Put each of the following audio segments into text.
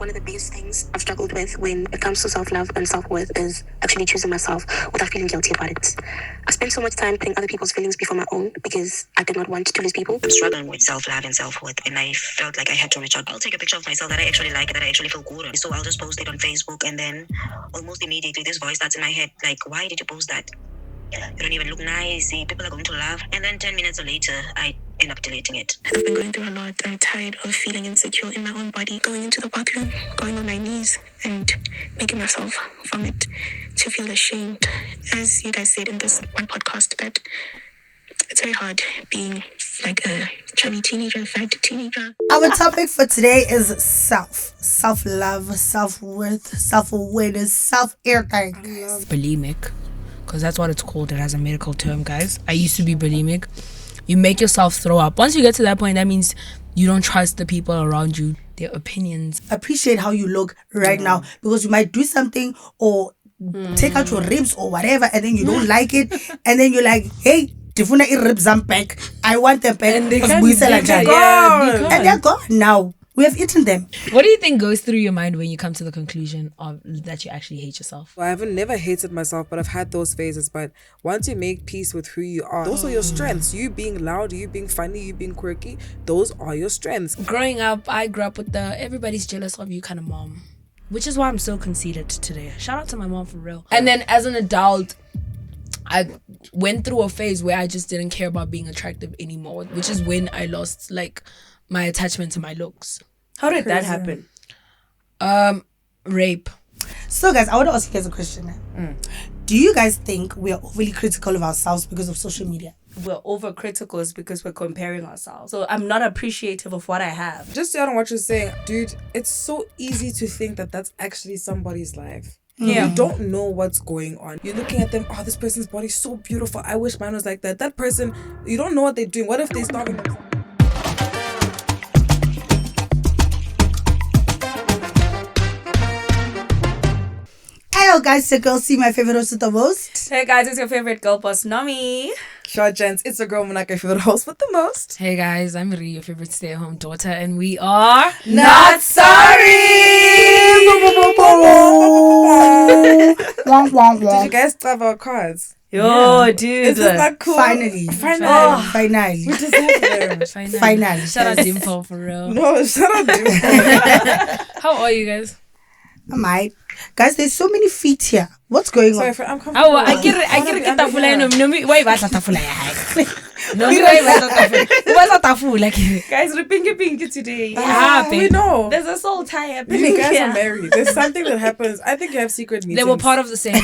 one of the biggest things I've struggled with when it comes to self-love and self-worth is actually choosing myself without feeling guilty about it. I spent so much time putting other people's feelings before my own because I did not want to lose people. I'm struggling with self-love and self-worth, and I felt like I had to reach out. I'll take a picture of myself that I actually like, that I actually feel good. So I'll just post it on Facebook, and then almost immediately this voice starts in my head, like, why did you post that? You don't even look nice. People are going to laugh. And then 10 minutes later, I end up deleting it. I've been going through a lot. I'm tired of feeling insecure in my own body, going into the bathroom, going on my knees, and making myself vomit to feel ashamed. As you guys said in this one podcast, that it's very hard being like a chubby teenager, fat teenager. Our topic for today is self-love, self-worth, self-awareness, self-everything. Bulimic, because that's what it's called. It has a medical term, guys. I used to be bulimic. You make yourself throw up. Once you get to that point, that means you don't trust the people around you, their opinions. Appreciate how you look right now, because you might do something or take out your ribs or whatever, and then you don't like it, and then you're like, hey, Tifuna ribs I'm back. I want them back. And they're gone. And they're gone now. We have eaten them. What do you think goes through your mind when you come to the conclusion of that you actually hate yourself? Well, I haven't never hated myself, but I've had those phases. But once you make peace with who you are, those are your strengths. You being loud, you being funny, you being quirky, those are your strengths. Growing up, I grew up with the everybody's jealous of you kind of mom, which is why I'm so conceited today. Shout out to my mom for real. And then as an adult, I went through a phase where I just didn't care about being attractive anymore, which is when I lost like my attachment to my looks. How did that happen? Rape. So guys, I want to ask you guys a question. Do you guys think we are overly critical of ourselves because of social media? We're overcritical is because we're comparing ourselves. So I'm not appreciative of what I have. Just on what you're saying, dude, it's so easy to think that that's actually somebody's life. Yeah. You don't know what's going on. You're looking at them, oh, this person's body is so beautiful. I wish mine was like that. That person, you don't know what they're doing. What if they starving themselves? Hello guys, the girls see my favorite host the most. Hey guys, it's your favorite girl boss, Nami. Sure, gents, it's a girl Manaka, favorite host with the most. Hey guys, I'm Marie, your favorite stay-at-home daughter, and we are Not sorry! Did you guys have our cards? Yo, dude. Is this not cool? Finally. We deserve them. Finally. Shout out Dimple for real. No, shut up, dude. How are you guys? Alright. Guys, there's so many feet here. What's going on? Sorry, I'm comfortable. Oh, I get tafula no wait, what's tafula ya? No, what's tafula? Guys, we're pinky today. We know. There's a soul tie You happening guys here. are married. There's something that happens. I think you have secret meetings. They were part of the same.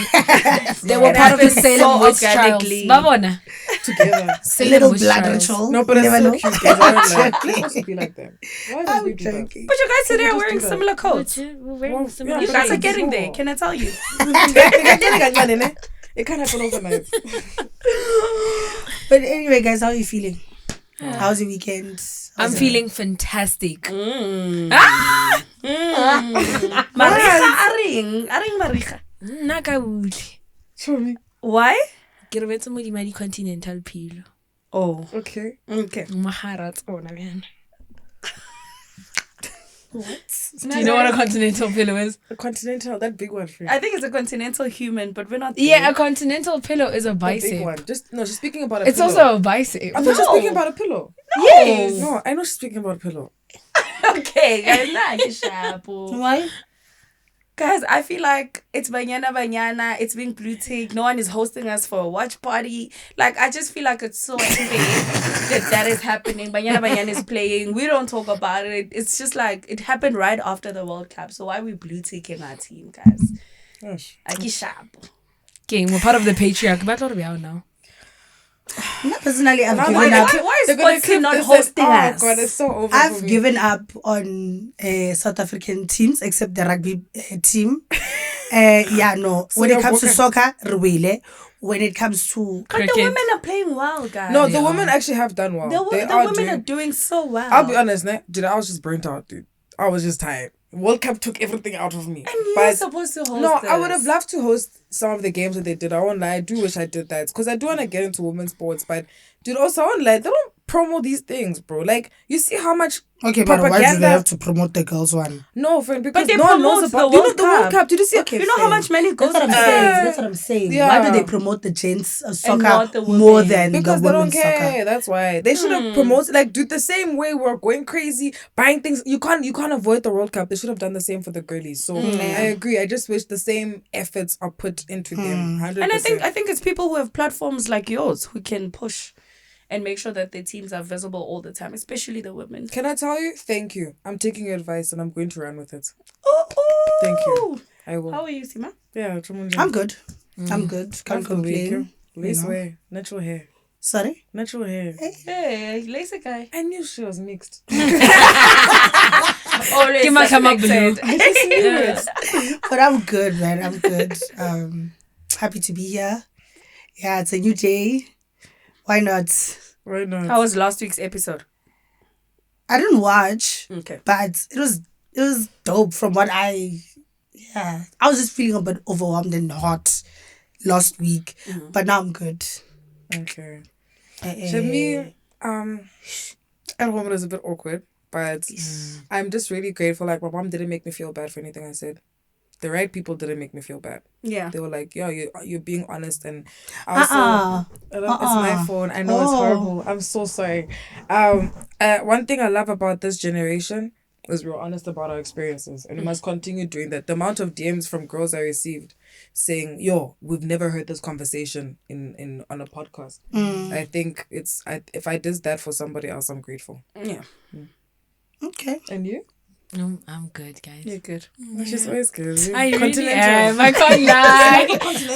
They were part of the same so witch trials. organically. Babona. together. Same Little witch blood trials. ritual. No, but it's Never so know. cute. Guys. I don't like. You're supposed to be like them. Why did we I'm do that? joking. But you guys today are just wearing do that. similar coats. We're wearing Well, similar. yeah, You but guys are it's getting small. there. Can I tell you? It can't happen overnight. But anyway, guys, how are you feeling? How's your weekend? I'm feeling fantastic. Maricha aring Maricha. Nakauli. Show me. Why? Ke re betse modimo di continental pilo. Oh, Okay. okay. Mahara tsona man. Do you know what a continental pillow is? A continental, that big one for you. I think it's a continental human, but we're not there. Yeah, a continental pillow is a The big one. bicep. Just speaking about a It's pillow. also a bicep. I thought you're speaking about a pillow. Yes. No, I know she's speaking about a pillow. Okay, guys, nah, shapo. Why? Guys, I feel like it's banyana, it's being blue tick. No one is hosting us for a watch party. Like, I just feel like it's so unfair that is happening. Banyana is playing. We don't talk about it. It's just like, it happened right after the World Cup. So why are we blue ticking our team, guys? Gosh. Aki shapo. Okay, we're part of the patriarch. But what are we out now? Me personally, I've Now given they're up. gonna Why is they're gonna Sportsy clip not this hosting and- us? Oh god, it's so over for I've me. given up on South African teams except the rugby team. No. So When it you're comes to broken. soccer, Rwele. When it comes to But the Cricket. women are playing well, guys. No, the women actually have done well. The They women doing- are doing so well. I'll be honest, dude, I was just burnt out, dude. I was just tired. World Cup took everything out of me. And you're But- supposed to host No, I would this. have loved to host some of the games that they did. I won't lie. I do wish I did that. Because I do want to get into women's sports. But, dude, also, I won't lie. They don't promo these things, bro. Like, you see how much Okay, but why do they propaganda. have to promote the girls one? No, friend, because they no one knows promote about the you know World the World Cup. Cup. Did you see? Okay, You know how much money goes That's what I'm into saying. it? That's what I'm saying. Yeah. Why do they promote the gents soccer not the women? more than Because the they don't women's care. soccer? That's why they should have promoted, like, do the same way we're going crazy buying things. You can't avoid the World Cup. They should have done the same for the girlies. So I agree. I just wish the same efforts are put into them. 100%. And I think it's people who have platforms like yours who can push and make sure that their teams are visible all the time, especially the women. Can I tell you? Thank you. I'm taking your advice and I'm going to run with it. Ooh. Thank you. I will. How are you, Sima? Yeah, I'm good. I'm good. Can't After the week, complain. lace know. wear, natural hair, Sorry? natural hair. Hey, laser guy. I knew she was mixed. Always Kima come up suspected. I just knew it. But I'm good, man. I'm good. Happy to be here. Yeah, it's a new day. Why not? Why not? How was last week's episode? I didn't watch, Okay. but it was dope from what I was just feeling a bit overwhelmed and hot last week. But now I'm good. Okay. To me, at home it was a bit awkward, but I'm just really grateful. Like, my mom didn't make me feel bad for anything I said. The right people didn't make me feel bad. Yeah. They were like, "Yo, you're being honest," and also, it's my phone. I know it's horrible. I'm so sorry. One thing I love about this generation is we're honest about our experiences, and we must continue doing that. The amount of DMs from girls I received saying, "Yo, we've never heard this conversation in on a podcast." I think if I did that for somebody else, I'm grateful. Yeah. Okay. And you? I'm good, guys. You're good. She's always good. I really am. I can't lie.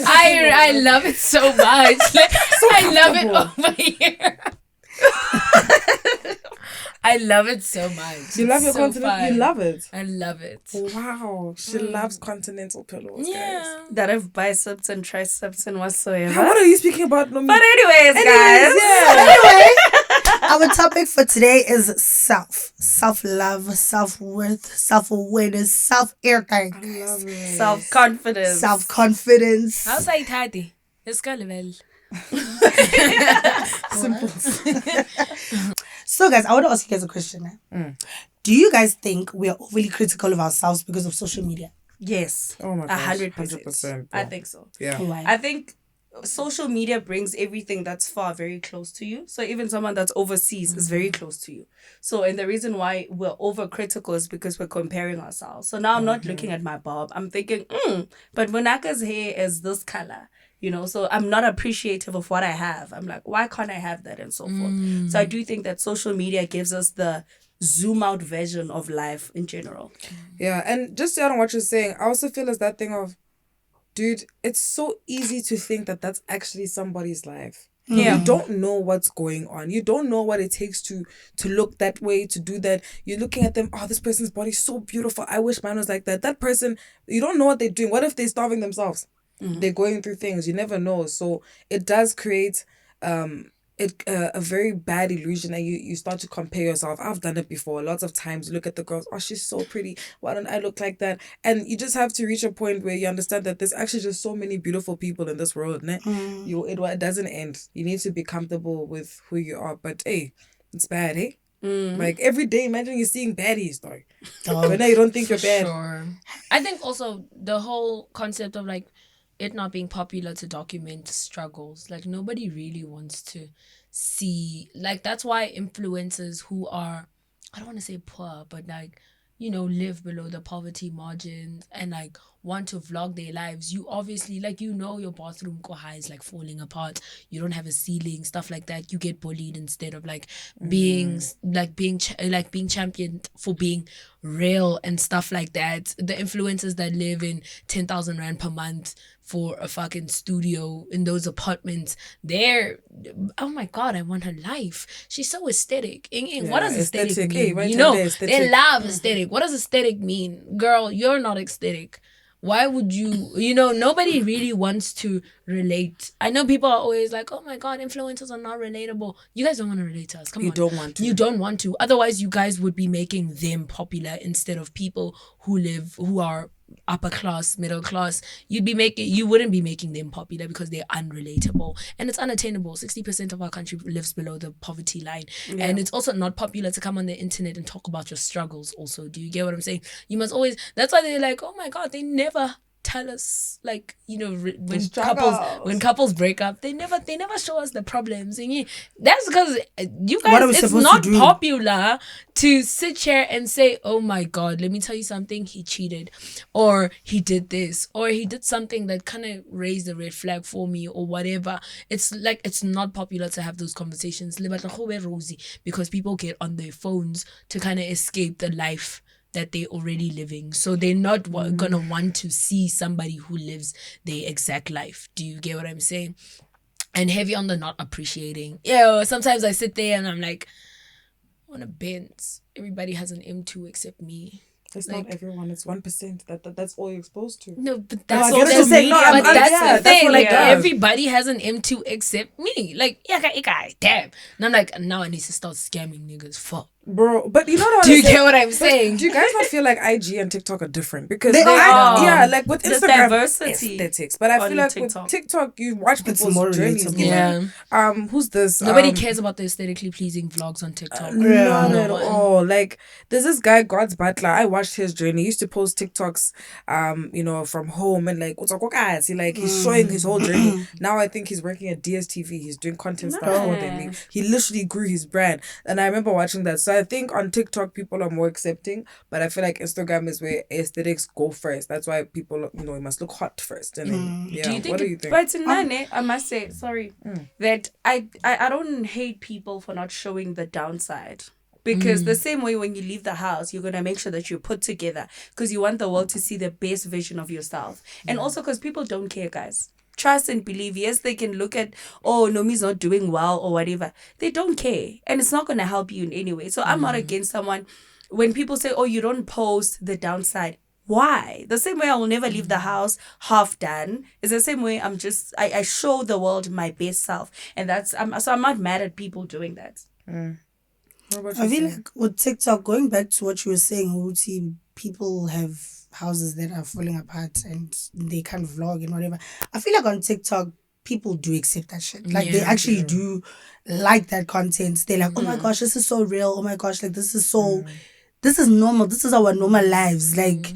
I love it so much. Like, I love it over here. I love it so much. You love It's your so continent. fun. You love it. I love it. Wow, she loves continental pillows, guys. Yeah. That have biceps and triceps and whatsoever. What are you speaking about? No, But anyways, guys. Anyway, our topic for today is self-love, self-worth, self-awareness, self-everything, love it. Self-confidence. self-confidence. How's I tidy? Let's go, level. So, guys, I want to ask you guys a question. Do you guys think we are overly critical of ourselves because of social media? Yes. Oh my gosh, 100%. 100%, I bro. think so. Yeah. Why? I think social media brings everything that's far very close to you. So even someone that's overseas is very close to you. So, and the reason why we're overcritical is because we're comparing ourselves. So now I'm not looking at my bob. I'm thinking, but Monaka's hair is this color. You know, so I'm not appreciative of what I have. I'm like, why can't I have that and so forth? So I do think that social media gives us the zoom out version of life in general. Yeah, and just to add on what you're saying, I also feel as that thing of, dude, it's so easy to think that that's actually somebody's life. Yeah. You don't know what's going on. You don't know what it takes to look that way, to do that. You're looking at them, oh, this person's body's so beautiful. I wish mine was like that. That person, you don't know what they're doing. What if they're starving themselves? They're going through things. You never know. So it does create a very bad illusion that you start to compare yourself. I've done it before. Lots of times you look at the girls, oh, she's so pretty. Why don't I look like that? And you just have to reach a point where you understand that there's actually just so many beautiful people in this world. Ne? It doesn't end. You need to be comfortable with who you are. But hey, it's bad, eh? Like every day, imagine you're seeing baddies, dog. But now you don't think you're bad. Sure. I think also the whole concept of like it not being popular to document struggles. Like nobody really wants to see, like that's why influencers who are, I don't want to say poor, but like, you know, live below the poverty margins and like want to vlog their lives. You obviously, like, you know, your bathroom koha is like falling apart. You don't have a ceiling, stuff like that. You get bullied instead of like being championed for being real and stuff like that. The influencers that live in 10,000 rand per month for a fucking studio in those apartments, they're, oh my god, I want her life. She's so aesthetic. What does aesthetic aesthetic. mean? Hey, You know, they they love aesthetic. What does aesthetic mean? Girl, you're not aesthetic. Why would you know, nobody really wants to relate. I know people are always like, oh my god, influencers are not relatable. You guys don't want to relate to us. Come on. You don't want to. You don't want to. Otherwise, you guys would be making them popular instead of people who are upper class, middle class, you wouldn't be making them popular because they're unrelatable and it's unattainable. 60% of our country lives below the poverty line, and it's also not popular to come on the internet and talk about your struggles. Also, do you get what I'm saying? You must always. That's why they're like, oh my god, they never tell us, like, you know, when couples break up, they never show us the problems. And that's because you guys, it's not popular to sit here and say, oh my god, let me tell you something, he cheated, or he did this, or he did something that kind of raised a red flag for me, or whatever. It's like, it's not popular to have those conversations because people get on their phones to kind of escape the life that they're already living. So they're not gonna want to see somebody who lives their exact life. Do you get what I'm saying? And heavy on the not appreciating. Yeah, sometimes I sit there and I'm like, I want to Benz. Everybody has an M2 except me. It's like, not everyone. It's 1%. That's all you're exposed to. No, but that's all the thing. But that's the thing. Like, everybody has an M2 except me. Like, damn. And I'm like, now I need to start scamming niggas. Fuck. Bro, but you know what? Do you get what I'm saying? Do you guys not feel like IG and TikTok are different? Because they are. Yeah, like with Instagram, diversity, aesthetics. But I feel like with TikTok, you watch people's journeys. Yeah. Who's this? Nobody cares about the aesthetically pleasing vlogs on TikTok. Not at all. Like, there's this guy, God's Butler. I watched his journey. He used to post TikToks, you know, from home and like, he's showing his whole journey. Now I think he's working at DSTV. He's doing content stuff for them. Like, he literally grew his brand. And I remember watching that. So I think on TikTok people are more accepting, but I feel like Instagram is where aesthetics go first. That's why people, you know, it must look hot first. And then, what do you think? But Nane, I must say, that I don't hate people for not showing the downside. Because the same way when you leave the house, you're going to make sure that you're put together because you want the world to see the best version of yourself. And also because people don't care, guys. Trust and believe. Yes, they can look at, oh, Nomi's not doing well or whatever. They don't care. And it's not going to help you in any way. So I'm not against someone. When people say, oh, you don't post the downside. Why? The same way I will never leave the house half done is the same way I show the world my best self. And so I'm not mad at people doing that. I feel like with TikTok, going back to what you were saying, Uti, people have houses that are falling apart and they can't vlog and whatever. I feel like on TikTok, people do accept that shit. Like, they actually do like that content. They're like, oh my gosh, this is so real. Oh my gosh, like, this is so, this is normal. This is our normal lives. Like,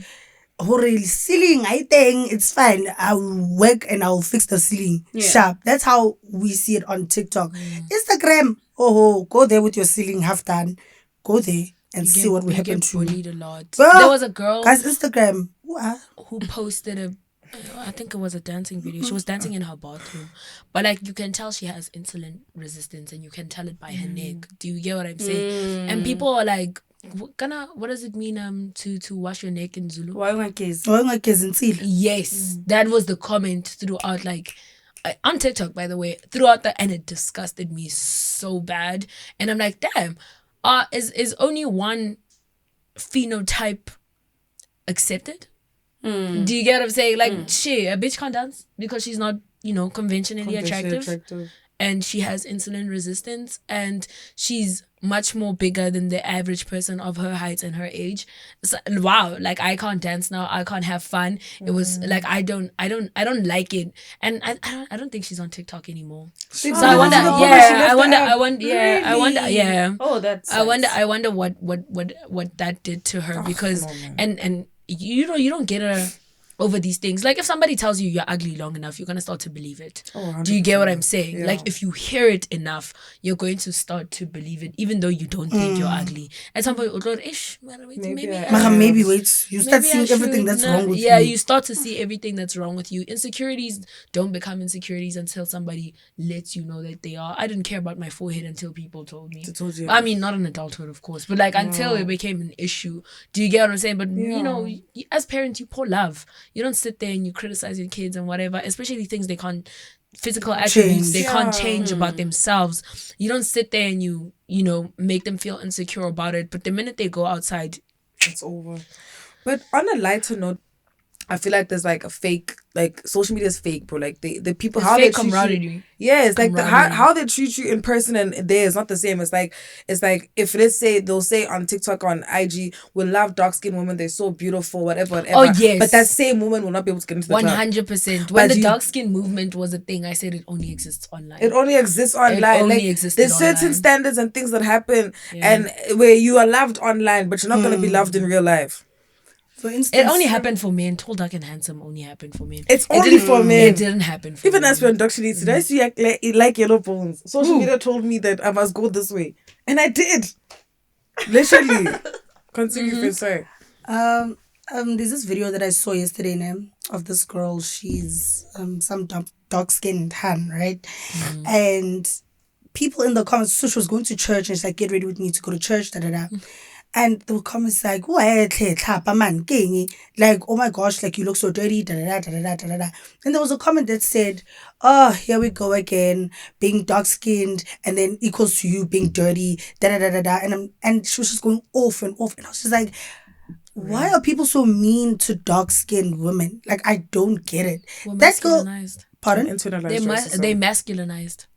ceiling, I think it's fine. I'll work and I'll fix the ceiling. Sharp. That's how we see it on TikTok. Instagram, go there with your ceiling half done. Go there and see what will happen to you. Bullied a lot. There was a girl, guys, Instagram, who posted I think it was a dancing video. She was dancing in her bathroom, but like, you can tell she has insulin resistance, and you can tell it by her neck. Do you get what I'm saying? And people are like, what does it mean to wash your neck in Zulu? Yes, that was the comment throughout, like, on TikTok, by the way, and it disgusted me so bad. And I'm like, damn, is only one phenotype accepted? Do you get what I'm saying? Like, shit, a bitch can't dance because she's not, you know, conventionally attractive. And she has insulin resistance, and she's much more bigger than the average person of her height and her age. So, wow, like, I can't dance now, I can't have fun. It was like, I don't like it, and I don't think she's on TikTok anymore. So I wonder, Oh, that's. I wonder what that did to her, because and you know, you don't get her over these things. Like, if somebody tells you you're ugly long enough, you're gonna start to believe it. Do you get what I'm saying? Like, if you hear it enough, you're going to start to believe it, even though you don't think you're ugly. At some point, maybe you start seeing everything that's wrong with you. Yeah, you start to see everything that's wrong with you. Insecurities don't become insecurities until somebody lets you know that they are. I didn't care about my forehead until people told me. I mean, not in adulthood, of course, but like, until it became an issue. Do you get what I'm saying? But you know, as parents, you pour love. You don't sit there and you criticize your kids and whatever, especially things they can't, physical attributes they can't change about themselves. You don't sit there and you know, make them feel insecure about it. But the minute they go outside, it's over. But on a lighter note, I feel like there's like a fake, like social media is fake, bro. Like the people, It's how fake they treat you. camaraderie. Yeah, it's like Camaraderie. how they treat you in person and there is not the same. It's like if let's say they'll say on TikTok, on IG, we love dark skinned women, they're so beautiful, whatever. Oh, yes. But that same woman will not be able to get into the club. 100%. When But the you- dark skin movement was a thing, I said it only exists online. It only exists online. only Like, existed there's certain online. standards and things that happen, Yeah. and where you are loved online, but you're not gonna be loved in real life. For instance, It only happened for men. Tall, dark, and handsome only happened for men. It's It only didn't- for men. It didn't happen for Even women. as we're indoctrinated, I see like yellow bones. Social media told me that I must go this way, and I did. Literally. Continue, Faith, sorry. There's this video that I saw yesterday, of this girl. She's some dark skinned Han, right? And people in the comments, so she was going to church and she's like, get ready with me to go to church, da da da. And the comments like, like, oh my gosh, like you look so dirty, da da da da da da da. And there was a comment that said, oh, here we go again, being dark skinned, and then equals to you being dirty, da da da da da. And she was just going off and off, and I was just like, why are people so mean to dark skinned women? Like, I don't get it. We're That girl, masculinized. pardon? Internalized racism. They masculinized.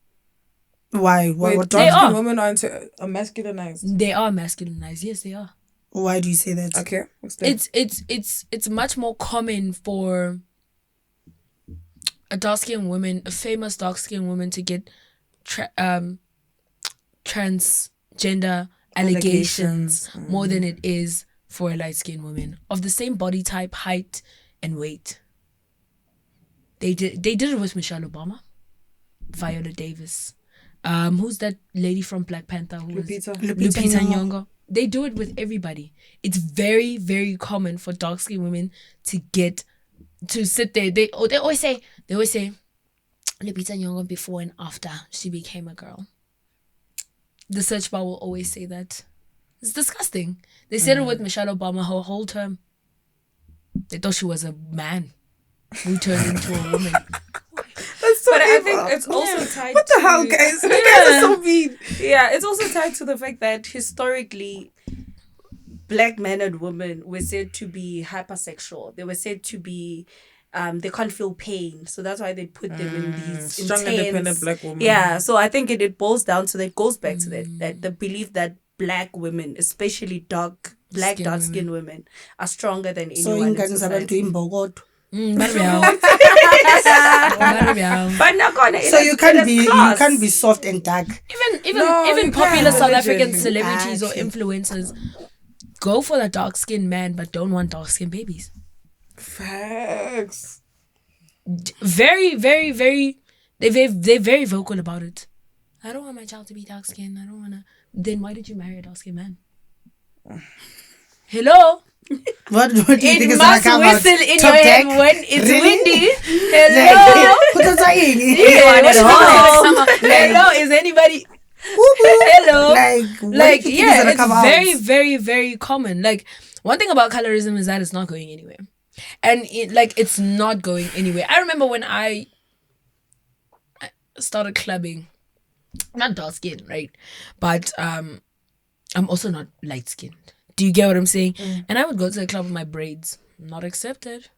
Why? Wait, What? They dark are. skinned women are masculinized. They are masculinized. Yes, they are. Why do you say that? Okay. Explain. It's much more common for a dark-skinned woman, a famous dark-skinned woman, to get transgender allegations more than it is for a light-skinned woman of the same body type, height, and weight. They did it with Michelle Obama, Viola Davis. Who's that lady from Black Panther? Lupita. Lupita Nyong'o. They do it with everybody. It's very, very common for dark-skinned women to sit there. They always say Lupita Nyong'o before and after she became a girl. The search bar will always say that. It's disgusting. They said it with Michelle Obama her whole term. They thought she was a man who turned into a woman. That's so But I evil. think it's also tied What the to... hell, guys? You guys are so mean. Yeah, it's also tied to the fact that historically, black men and women were said to be hypersexual. They were said to be, they can't feel pain. So that's why they put them in these Strong, intense... independent black women. Yeah, so I think it boils down to that, it goes back to that the belief that black women, especially dark-skinned women, are stronger than So anyone in ingane zabantu society. imbokodo. But not gonna. So you can't be soft and dark. Even you popular can't, South African literally. celebrities or influencers go for the dark-skinned man but don't want dark-skinned babies. Facts. Very, very, very. They're very vocal about it. I don't want my child to be dark-skinned. I don't want to. Then why did you marry a dark-skinned man? Hello? What do you think It is gonna must come out? whistle in Top your head deck? when it's Really? windy. Like, Hello? who does that mean? Yeah, at home. Hello? Is anybody... Woo-hoo. Hello? Like, Yeah, come it's very, out? very, very common. Like, one thing about colorism is that it's not going anywhere. And it's not going anywhere. I remember when I started clubbing, I'm not dark skinned, right? But I'm also not light skinned. Do you get what I'm saying? And I would go to the club with my braids. Not accepted.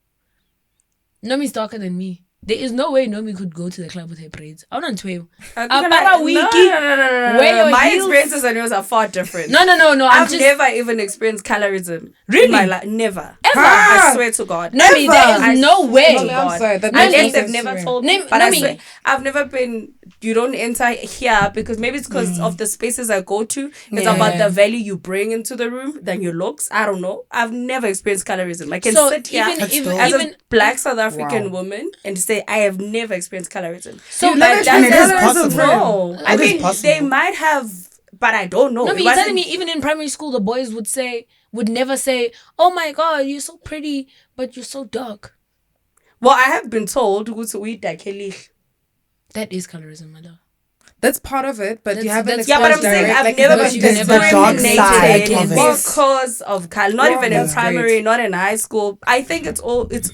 Nomi's darker than me. There is no way Nomi could go to the club with her braids. I'm not 12. No. Wear your My heels. experiences and yours are far different. No. I've never even experienced colorism. Really? In my life. Never. Ever? I swear to God. Nomi, there is no way. No, I'm sorry. That I makes guess sense they've to never me. told Name- me. But I Nomi. swear, I've never been... You don't enter here because maybe it's because of the spaces I go to. It's about the value you bring into the room than your looks. I don't know. I've never experienced colorism. I can So sit here even as even a black South African woman and say I have never experienced colorism. So never but experienced that's it is possible. No. I It is mean, possible. they might have, but I don't know. No, It but you're telling wasn't- me even in primary school the boys would never say, "Oh my God, you're so pretty, but you're so dark." Well, I have been told to eat that Kelly. That is colorism, my love. That's part of it, but you haven't that's- Yeah, but I'm experienced saying direct, I've like, never because been you've never the dark side discriminated of it. because of color. Not even in that's primary, great. not in high school. I think it's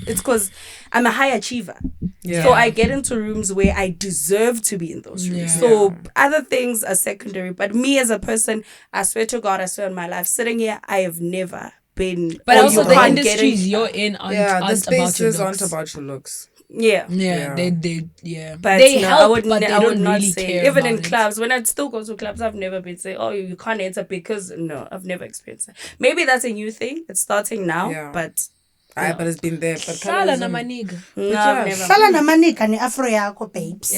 because I'm a high achiever. Yeah. So I get into rooms where I deserve to be in those rooms. Yeah. So other things are secondary. But me as a person, I swear to God, I swear on my life, sitting here, I have never been. But or also you the can't get industries in. you're in aren't, Yeah, the aren't about your spaces looks. aren't about your looks. Yeah. Yeah, Yeah. But they no, help, I wouldn't. but they I would don't not really say. care Even about in it. clubs, when I still go to clubs, I've never been saying, "Oh, you can't enter," because no, I've never experienced that. Maybe that's a new thing. It's starting now, Yeah. but But it's been there. But Hlala na colorism. maniga. no, yeah, I've never. Hlala namanika ni afro yako, babes.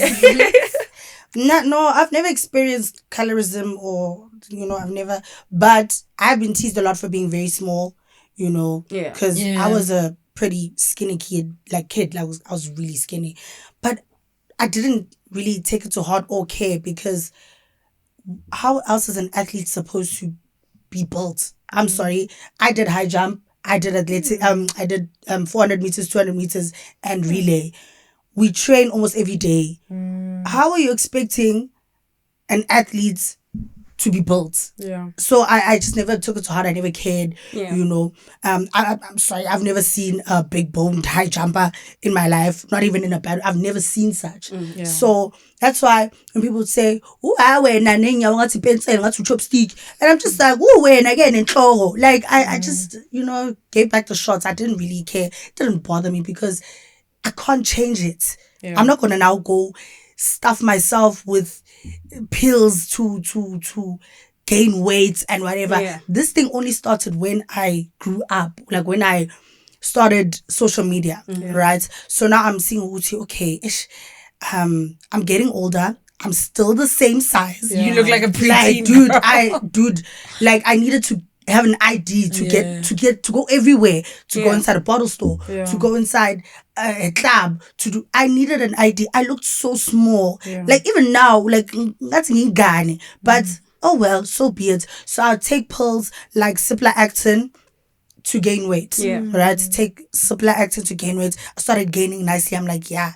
No, I've never experienced colorism or, I've never, but I've been teased a lot for being very small, Yeah. because Yeah. I was a pretty skinny kid, I was really skinny, but I didn't really take it to heart or care, because how else is an athlete supposed to be built? I'm sorry, I did high jump, I did athletic, I did 400 meters, 200 meters, and relay. We train almost every day. How are you expecting an athlete to be built? Yeah. So I just never took it to heart. I never cared. Yeah. I'm sorry. I've never seen a big boned high jumper in my life. Not even in a battle. I've never seen such. Yeah. So that's why when people say, "Oh, I wear na nenya ngati pencil ngati chopstick," and I'm just like, "Oh, when again in Togo." Like I just gave back the shots. I didn't really care. It didn't bother me because I can't change it. Yeah. I'm not gonna now go stuff myself with pills to gain weight and whatever. Yeah. This thing only started when I grew up, like when I started social media, right? So now I'm seeing okay, I'm getting older. I'm still the same size. You look like a Like, preteen. dude, like I needed to have an ID to go everywhere, to go inside a bottle store, to go inside a club, I needed an ID. I looked so small. Like even now, like that's ngani. But oh well, so be it. So I'll take pills like Ciplactin to gain weight. Yeah. Right? Take Ciplactin to gain weight. I started gaining nicely. I'm like, yeah.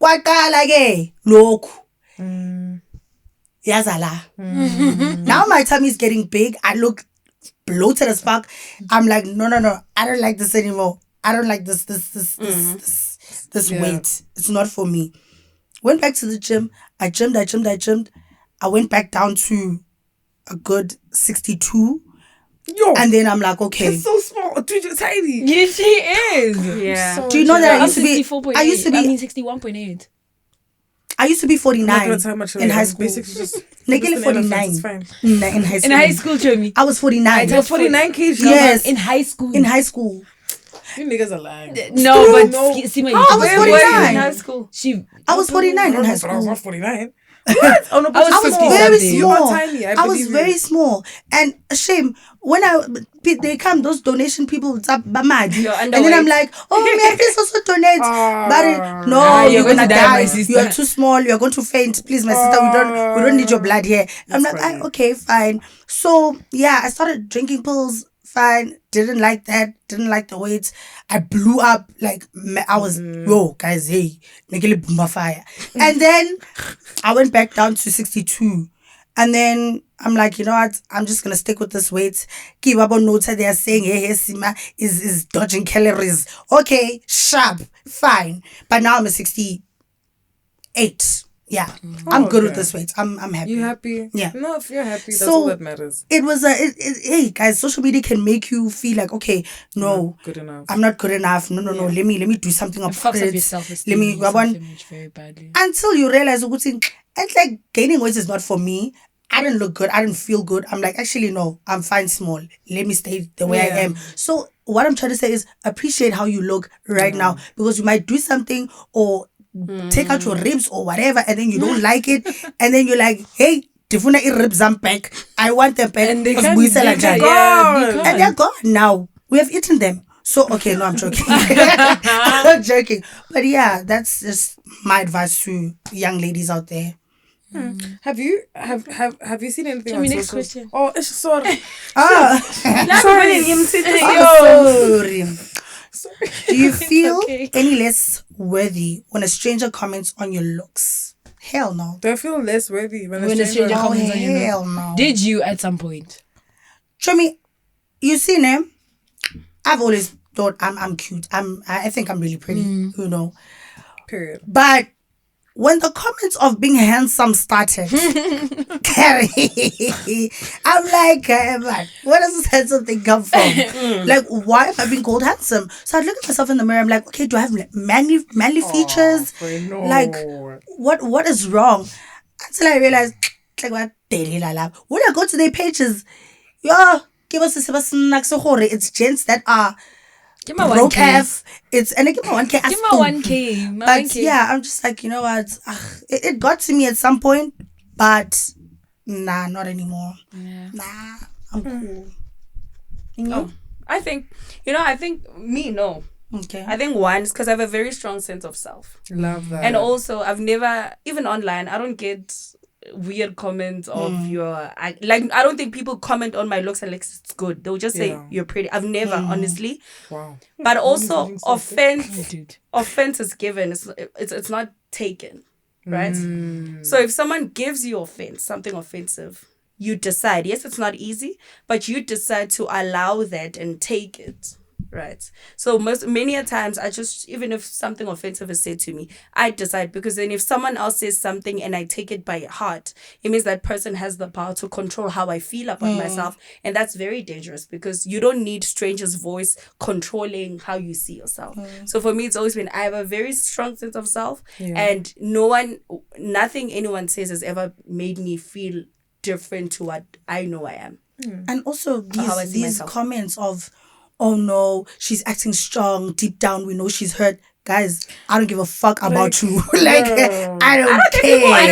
Wakalage loku. Yazala. Now my tummy is getting big. I look bloated as fuck. I'm like, no. I don't like this anymore. I don't like this weight. It's not for me. Went back to the gym. I gymmed. I went back down to a good 62. Yo. And then I'm like, okay. It's so small. Dude, you're tiny. Yeah, she is. Yeah. So Do you know that I'm 64.8. I used to be 61.8. I used to be 49 I'm not much in high school. Basically just Negele just an elephant, 49 it's fine. in high school. In high school, Jeremy. I was 49. You're 49 kg. Yes. In high school. In high school. You niggas are lying. No, but No. Sima, I was Where were you 49. in high school? I was 49 in high I was school. not 49. What? Oh no, but I was I was 50 very something. You are small. tiny. I was believe very you. small. And shame, when they come, those donation people with Bamadi. You're And then I'm underweight. like, oh, may I please also donate? But no, Ah, you're you're going gonna to die, my die. sister. You're too small. You're going to faint. Please, my sister, we don't need your blood here. I'm like, funny. okay, fine. So yeah, I started drinking pills. Fine. Didn't like that. Didn't like the weight. I blew up. Like I was, yo, guys, hey, negele boomba fire. And then I went back down to 62. And then I'm like, you know what? I'm just gonna stick with this weight. Keep up on notes. They are saying, hey, Sima is dodging calories. Okay, sharp, fine. But now I'm a 68. Yeah, I'm good with okay. this weight. I'm happy. You happy? Yeah. No, if you're happy, that's So, all that matters. It was hey guys, social media can make you feel like, okay, no, Good enough. I'm not good enough. No. Let me do something It about fucks up it. your self-esteem. Let me and grab one self-image very badly. until you realize it's like gaining weight is not for me. I didn't look good. I didn't feel good. I'm like, actually, no, I'm fine small. Let me stay the way I am. So what I'm trying to say is appreciate how you look right now, because you might do something or take out your ribs or whatever, and then you don't like it, and then you're like, hey, Tifuna ribs I'm back. I want them back. And they Because can't Buisa do like that. that. Yeah, they And they're gone now. We have eaten them. So okay, no, I'm joking. I'm not joking. But yeah, that's just my advice to young ladies out there. Have you seen anything Tell on me next social? question. Oh, it's sorry. Sorry. Do you feel okay. any less worthy when a stranger comments on your looks? Hell no. Do I feel less worthy when When a stranger Oh, comments on you? hell no. Did you at some point? Chomi, you see him? I've always thought I'm cute. I think I'm really pretty, Period. But when the comments of being handsome started, I'm like, man, where does this handsome thing come from? Like, why am I being called handsome? So I look at myself in the mirror. I'm like, okay, do I have manly features? Like, what is wrong? Until I realized, like, what daily lala. When I go to their pages, yeah, give us a snacks. It's gents that are Give my broke 1K. F. And I give my 1K. Give my 1K. My But 1K. yeah, I'm just like, you know what? It got to me at some point, but nah, not anymore. Yeah. Nah, I'm cool. Oh, I think me, no. Okay. I think one, because I have a very strong sense of self. Love that. And also, I've never, even online, I don't get weird comments of I don't think people comment on my looks and like it's good. They'll just say you're pretty. I've never, honestly. Wow. But also, offense Dude. is given. It's not taken, right? So if someone gives you something offensive, you decide. Yes, it's not easy, but you decide to allow that and take it. Right. So many a times I just, even if something offensive is said to me, I decide, because then if someone else says something and I take it by heart, it means that person has the power to control how I feel about myself. And that's very dangerous, because you don't need strangers' voice controlling how you see yourself. So for me, it's always been, I have a very strong sense of self, and nothing anyone says has ever made me feel different to what I know I am. And also how I see these myself. comments of, oh no, she's acting strong. Deep down, we know she's hurt. Guys, I don't give a fuck about you. Like, I don't care. I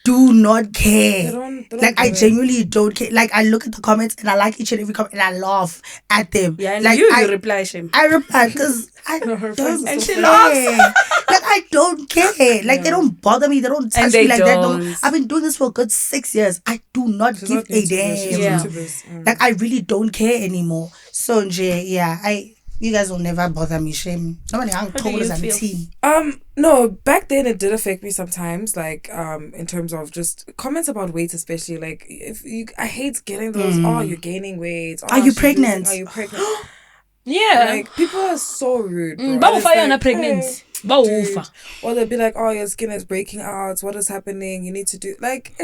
Do not care. They don't Like, I get it. genuinely don't care. Like, I look at the comments and I like each and every comment and I laugh at them. Yeah, and like, you I reply, Shem. I reply because I her don't face is so care. funny. Like, I don't care. Like, they don't bother me. They don't touch they me like that. No, don't. I've been doing this for a good 6 years. I do not She's give not a new to this. She's damn. new to this. Like, I really don't care anymore. So, you guys will never bother me. Shame. Nobody do you feel? team. No, back then it did affect me sometimes, like in terms of just comments about weight, especially. Like, I hate getting those, oh, you're gaining weight, Are you she's pregnant? losing, are you pregnant? Yeah. Like, people are so rude, bro. And Bawufa it's like, yona pregnancy. Bawufa. or they'll be like, oh, your skin is breaking out, what is happening, you need to do, like,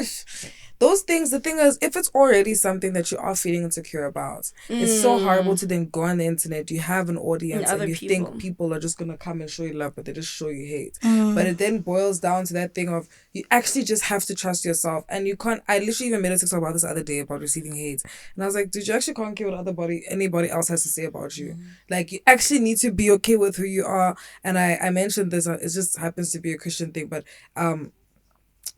those things. The thing is, if it's already something that you are feeling insecure about, it's so horrible to then go on the internet, you have an audience and you think people are just gonna come and show you love, but they just show you hate. But it then boils down to that thing of, you actually just have to trust yourself, and you can't. I literally even made a TikTok about this the other day about receiving hate, and I was like, dude, you actually can't care what anybody else has to say about you. Like, you actually need to be okay with who you are. And I mentioned this, it just happens to be a Christian thing, but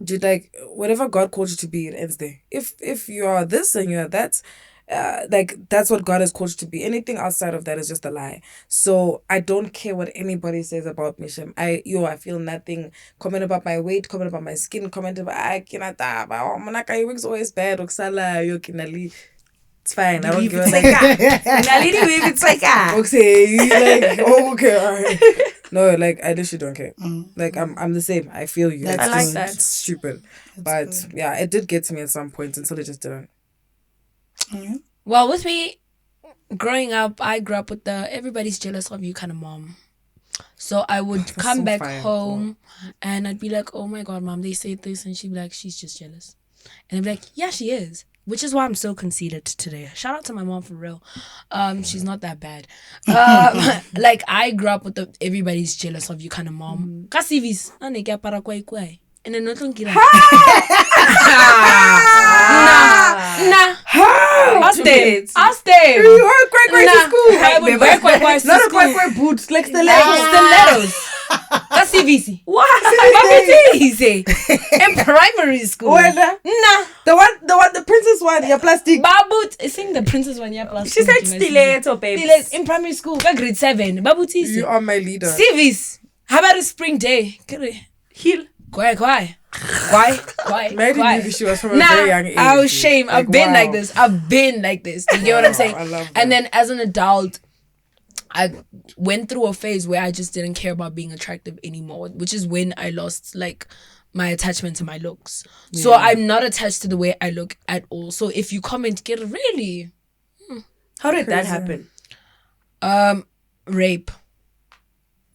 dude, like, whatever God called you to be, it ends there. If you are this and you are that, like, that's what God has called you to be. Anything outside of that is just a lie. So I don't care what anybody says about me. Shem. I feel nothing. Comment about my weight, comment about my skin, comment about your wig's always bad. It's fine. I don't give a It's like okay, alright. No, like, I literally don't care. Like, I'm the same. I feel you. That's I like good. that. It's stupid. But yeah, it did get to me at some point until it just didn't. Well, with me, growing up, I grew up with the everybody's jealous of you kind of mom. So I would come so back fine. home and I'd be like, oh my God, mom, they said this. And she'd be like, she's just jealous. And I'd be like, yeah, she is. Which is why I'm so conceited today. Shout out to my mom for real. She's not that bad. Like, I grew up with the everybody's jealous of you kind of mom. Kasivis, ane kya para kwai kwai. And then nothing kira. Nah. Ask them. You are quite to school. I would wear quite to Not a school. quite boots, like stilettos. Stilettos. Kasivis. What? In primary school. Well, Nah. the princess one, your plastic. Babut, I think the princess one, yeah, plus. She said stiletto, babe. Stiletto in primary school, grade 7. Babut is. You are my leader. Civis. How about a spring day? Heel. Why? Maybe she was from a very young age. I was shame. Like, I've been wow. like this. Do you get what I'm saying? I love that. And then as an adult, I went through a phase where I just didn't care about being attractive anymore, which is when I lost like my attachment to my looks. Yeah. So I'm not attached to the way I look at all. So if you comment, get really. How did that happen? Rape.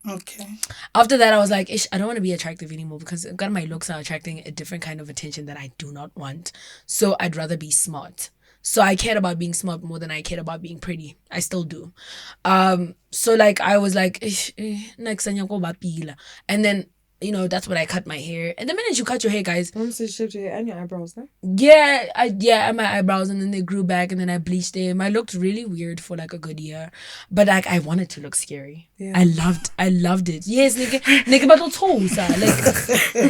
Okay. After that, I was like, Ish, I don't want to be attractive anymore because God, my looks are attracting a different kind of attention that I do not want. So I'd rather be smart. So I cared about being smart more than I cared about being pretty. I still do. So like I was like, Ish, next time you go back pila. And then, you know, that's when I cut my hair. And the minute you cut your hair, guys, I'm saying shaved your hair and your eyebrows, no? yeah, and my eyebrows, and then they grew back, and then I bleached them. I looked really weird for like a good year, but like I wanted to look scary. Yeah. I loved it. Yes, nigga, but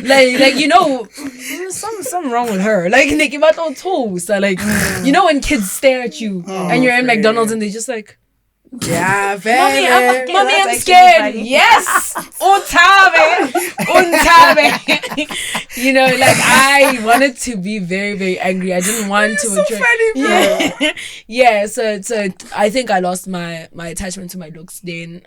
like you know, something wrong with her. Like nigga, but like you know when kids stare at you and you're in McDonald's and they just like. Yeah, very. Mommy, I'm scared. Yes, untabe. You know, like I wanted to be very, very angry. I didn't want to. So funny, bro. Yeah. So I think I lost my attachment to my looks. Then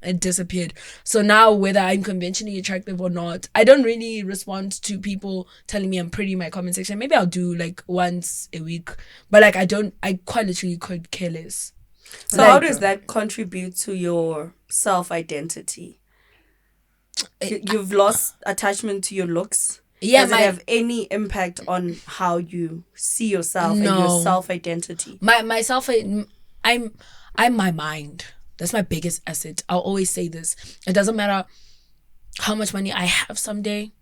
it disappeared. So now, whether I'm conventionally attractive or not, I don't really respond to people telling me I'm pretty in my comment section. Maybe I'll do like once a week, but like I quite literally could care less. So how does that contribute to your self-identity? You've lost attachment to your looks. Yeah, does it have any impact on how you see yourself and your self-identity? My self, I'm my mind. That's my biggest asset. I'll always say this. It doesn't matter how much money I have someday,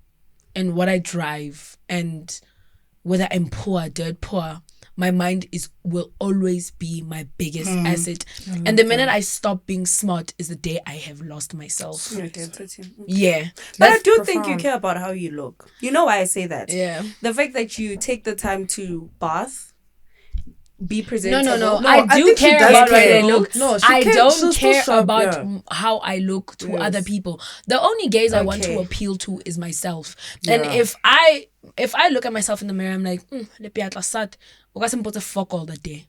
and what I drive, and whether I'm poor, dirt poor. My mind will always be my biggest asset. And the minute I stop being smart is the day I have lost myself. Your identity. Yeah. But I do think you care about how you look. You know why I say that? Yeah. The fact that you take the time to bath, be presentable. No. I do care about how I look. No, I don't care about how I look to other people. The only gaze I want to appeal to is myself. And if I look at myself in the mirror, I'm like, fuck all the day.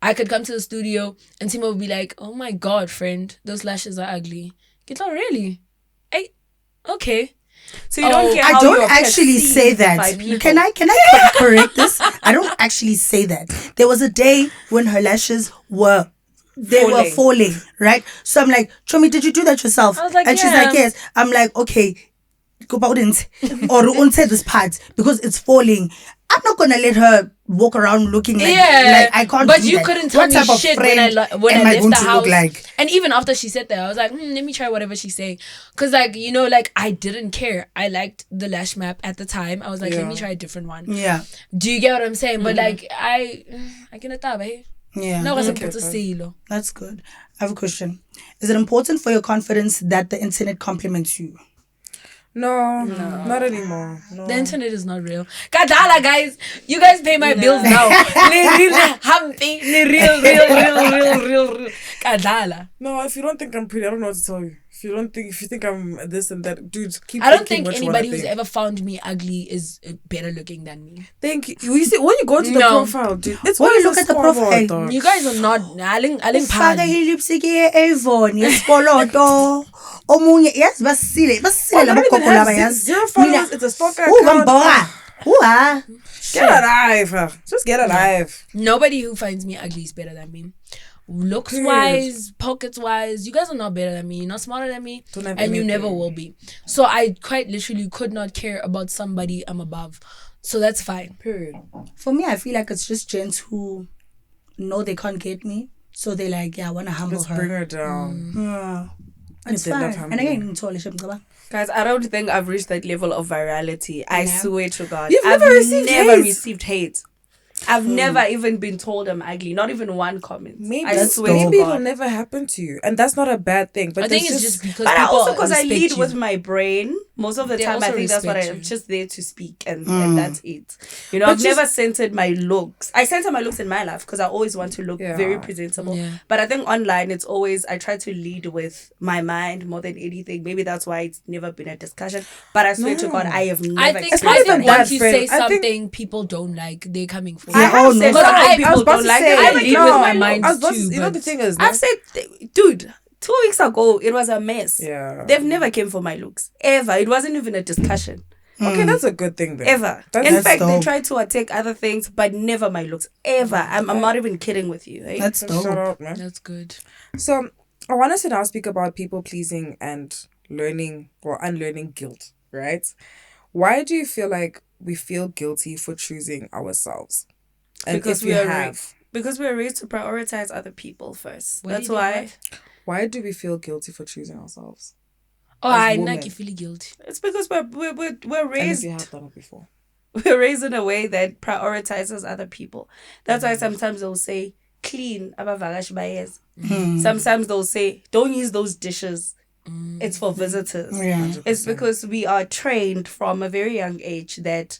I could come to the studio and Timo would be like, oh my God, friend, those lashes are ugly. Get on, really? Hey, okay. So you don't care how I don't you're actually say that. Can I correct this? I don't actually say that. There was a day when her lashes were falling, right? So I'm like, Chomi, did you do that yourself? I was like, and she's like, yes. I'm like, okay, go about it or untie this part because it's falling. I'm not gonna let her walk around looking like I can't. But do you that. couldn't tell what me type of shit friend when I left the house. Look like? And even after she said that, I was like, let me try whatever she's saying. Cause like you know, like I didn't care. I liked the lash map at the time. I was like, let me try a different one. Yeah. Do you get what I'm saying? But like I can tabe. Yeah. No, that's good. I have a question. Is it important for your confidence that the internet compliments you? No, not anymore. No. The internet is not real. Kadala, guys. You guys pay my bills now. Real. Kadala. No, if you don't think I'm pretty, I don't know what to tell you. If you think I'm this and that, dude, keep. I don't think anybody who's ever found me ugly is better looking than me. Thank you. You see, when you go to the profile, dude, it's when you look at the profile. You guys are not. Aling lipstick Avon, yes, omunye yes basile labokhokho laba yazi 0 followers. It's a stalker account. Get alive. Just get alive. Nobody who finds me ugly is better than me. Looks wise, pockets wise, you guys are not better than me. You're not smarter than me, and you never will be. So I quite literally could not care about somebody I'm above. So that's fine. Period. For me, I feel like it's just gents who know they can't get me, so they like, I want to humble her. Bring her down. Yeah. It's fine. And again, guys, I don't think I've reached that level of virality. I swear to God. I've never received hate. I've never even been told I'm ugly. Not even one comment. Maybe it'll never happen to you, and that's not a bad thing. But I think it's just because. But also because I lead you. with my brain. Most of the time, I think that's what I'm just there to speak, and that's it. You know, I've never centered my looks. I center my looks in my life because I always want to look very presentable. Yeah. But I think online, it's always I try to lead with my mind more than anything. Maybe that's why it's never been a discussion. But I swear to God, I have never. I think once you say something people don't like, they're coming for you. I have said something people don't like. I lead with my mind too. You know the thing is, I've said, dude. 2 weeks ago, it was a mess. Yeah. They've never came for my looks. Ever. It wasn't even a discussion. Okay, that's a good thing then. Ever. In fact, they tried to attack other things, but never my looks. Ever. I'm not even kidding with you. Right? That's dope. Shut up, man. That's good. So, I want us to now speak about people pleasing and learning or unlearning guilt, right? Why do you feel like we feel guilty for choosing ourselves? And Because if you have, because we are raised to prioritize other people first. What do That's you why. think, why do we feel guilty for choosing ourselves? Oh, As I women. like you feel guilty. It's because we're And if raised you have done it before. we're raised in a way that prioritizes other people. That's why sometimes they'll say clean abavagash bayez. Sometimes they'll say don't use those dishes. It's for visitors. Yeah. It's because we are trained from a very young age that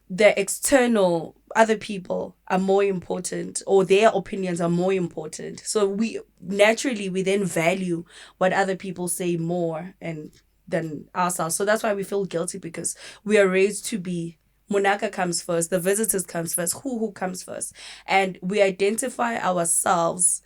the external other people are more important, or their opinions are more important. So we then value what other people say more and than ourselves. So that's why we feel guilty, because we are raised to be Monaka comes first, the visitors comes first, who comes first. And we identify ourselves.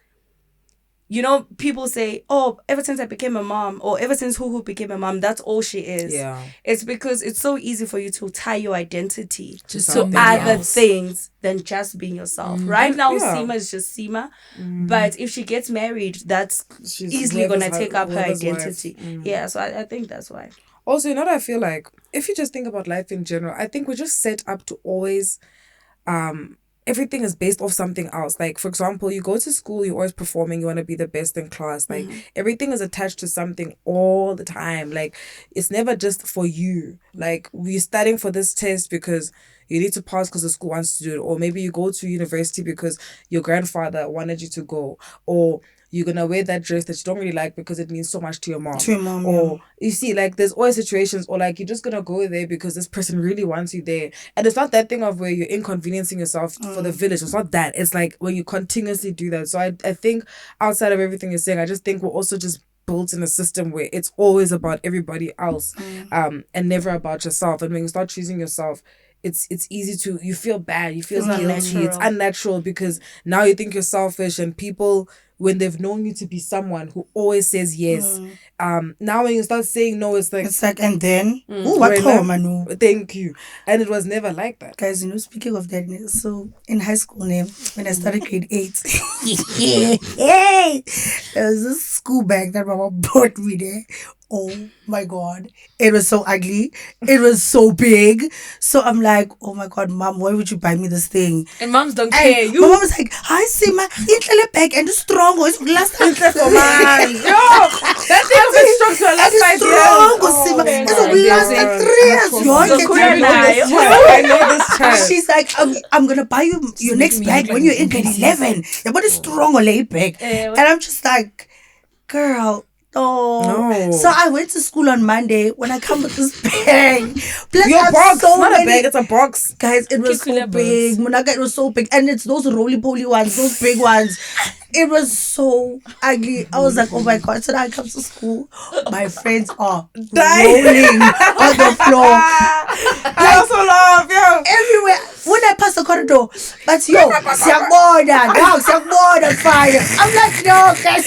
You know, people say, oh, ever since I became a mom, or ever since who became a mom, that's all she is. Yeah. It's because it's so easy for you to tie your identity To to somebody other else. things than just being yourself. Right now, Yeah. Seema is just Seema. But if she gets married, that's She's easily going to whoever's take up her whoever's wife. identity. Yeah, so I think that's why. Also, you know what I feel like? If you just think about life in general, I think we're just set up to always everything is based off something else. Like, for example, you go to school, you're always performing, you want to be the best in class. Like, everything is attached to something all the time. Like, it's never just for you. Like, we're studying for this test because you need to pass because the school wants to do it. Or maybe you go to university because your grandfather wanted you to go. Or you're going to wear that dress that you don't really like because it means so much to your mom. To your mom, Or you see, like, there's always situations, or like, you're just going to go there because this person really wants you there. And it's not that thing of where you're inconveniencing yourself for the village. It's not that. It's like when you continuously do that. So I think outside of everything you're saying, I just think we're also just built in a system where it's always about everybody else and never about yourself. And when you start choosing yourself, it's easy to, you feel bad, you feel guilty, unnatural. it's unnatural, because now you think you're selfish, and people, when they've known you to be someone who always says yes, now when you start saying no, it's like, and then what Rena, Manu? thank you. And it was never like that. Guys, you know, speaking of that, so in high school, when I started grade 8, there was this school bag that Mama bought me there. Oh my God. It was so ugly. It was so big. So I'm like, oh my God, Mom, why would you buy me this thing? And moms don't And care. my mom was like, hi, Sima, it's bag and it's strong. It's last time. Oh man, yo, that thing was been strong for the last 5 years. It's will last like 3 years. I know this child. She's like, I'm gonna buy you your next bag when you're in grade 11. Your body's strong or laid bag. And I'm just like, girl. No. So I went to school on Monday. When I come with this bag, plus Your I have box, so not many, a bag, it's a box. Guys, it was so Kikula big. Munaka, it was so big. And it's those roly-poly ones, those big ones. It was so ugly. I was like, oh my God. So now I come to school. My friends are rolling on the floor. I also love you. Everywhere. When I pass the corridor, but yo, Siagoda, fire. I'm like, no, guys,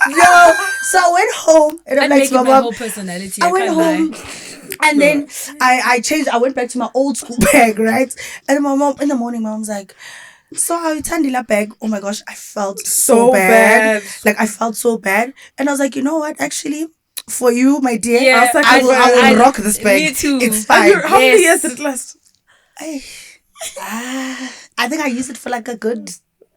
no. So I went home and I'm I'm like, making to my my whole mom, personality. I went home. And then I changed. I went back to my old school bag, right? And my mom, in the morning, my mom's like, so I turned the bag. Oh my gosh, I felt so bad. Like, I felt so bad. And I was like, you know what? Actually, for you, my dear, Yeah, I will rock this bag. Me too. It's fine. How many years did it last? I think I used it for like a good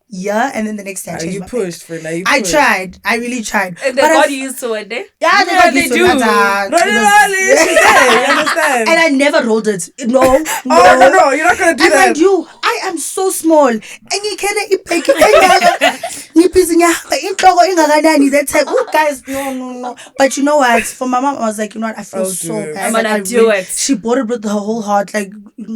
year, and then the next day I changed You my pushed, Frida. You I pushed. tried. I really tried. And they got used to it, eh? Yeah, they got used to do. it. You understand? And I never rolled it. No. No, you're not gonna do And that. mind you, I am so small. And you can't that time. Oh, guys, no. But you know what? For my mom, I was like, you know what? I feel so bad. I'm gonna Like, do it. She bought it with her whole heart. Like,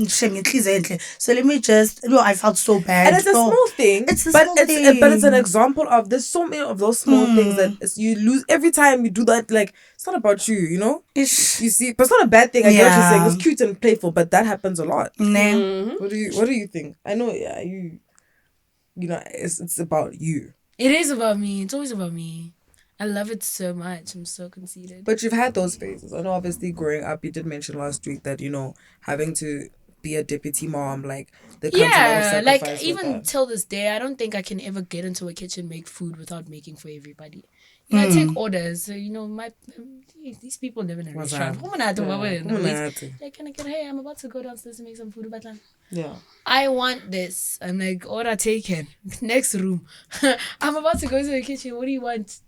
so let me just. No, I felt so bad. And it's a small thing. It's a but small it's thing. But it's an example of, there's so many of those small things that you lose every time you do that. Like, it's not about you, you know. You see, but it's not a bad thing. I get what you're saying. It's cute and playful, but that happens a lot. What do you think? I know, you know, it's about you. It is about me. It's always about me. I love it so much. I'm so conceited. But you've had those phases. I know, obviously, growing up, you did mention last week that, you know, having to be a deputy mom, like, there comes a lot of sacrifice like, with even that. till this day, I don't think I can ever get into a kitchen, make food without making for everybody. I take orders. So, these people live in a restaurant. Like, can I get, hey, I'm about to go downstairs to make some food. Yeah. I want this. I'm like, order taken. Next room. I'm about to go to the kitchen. What do you want?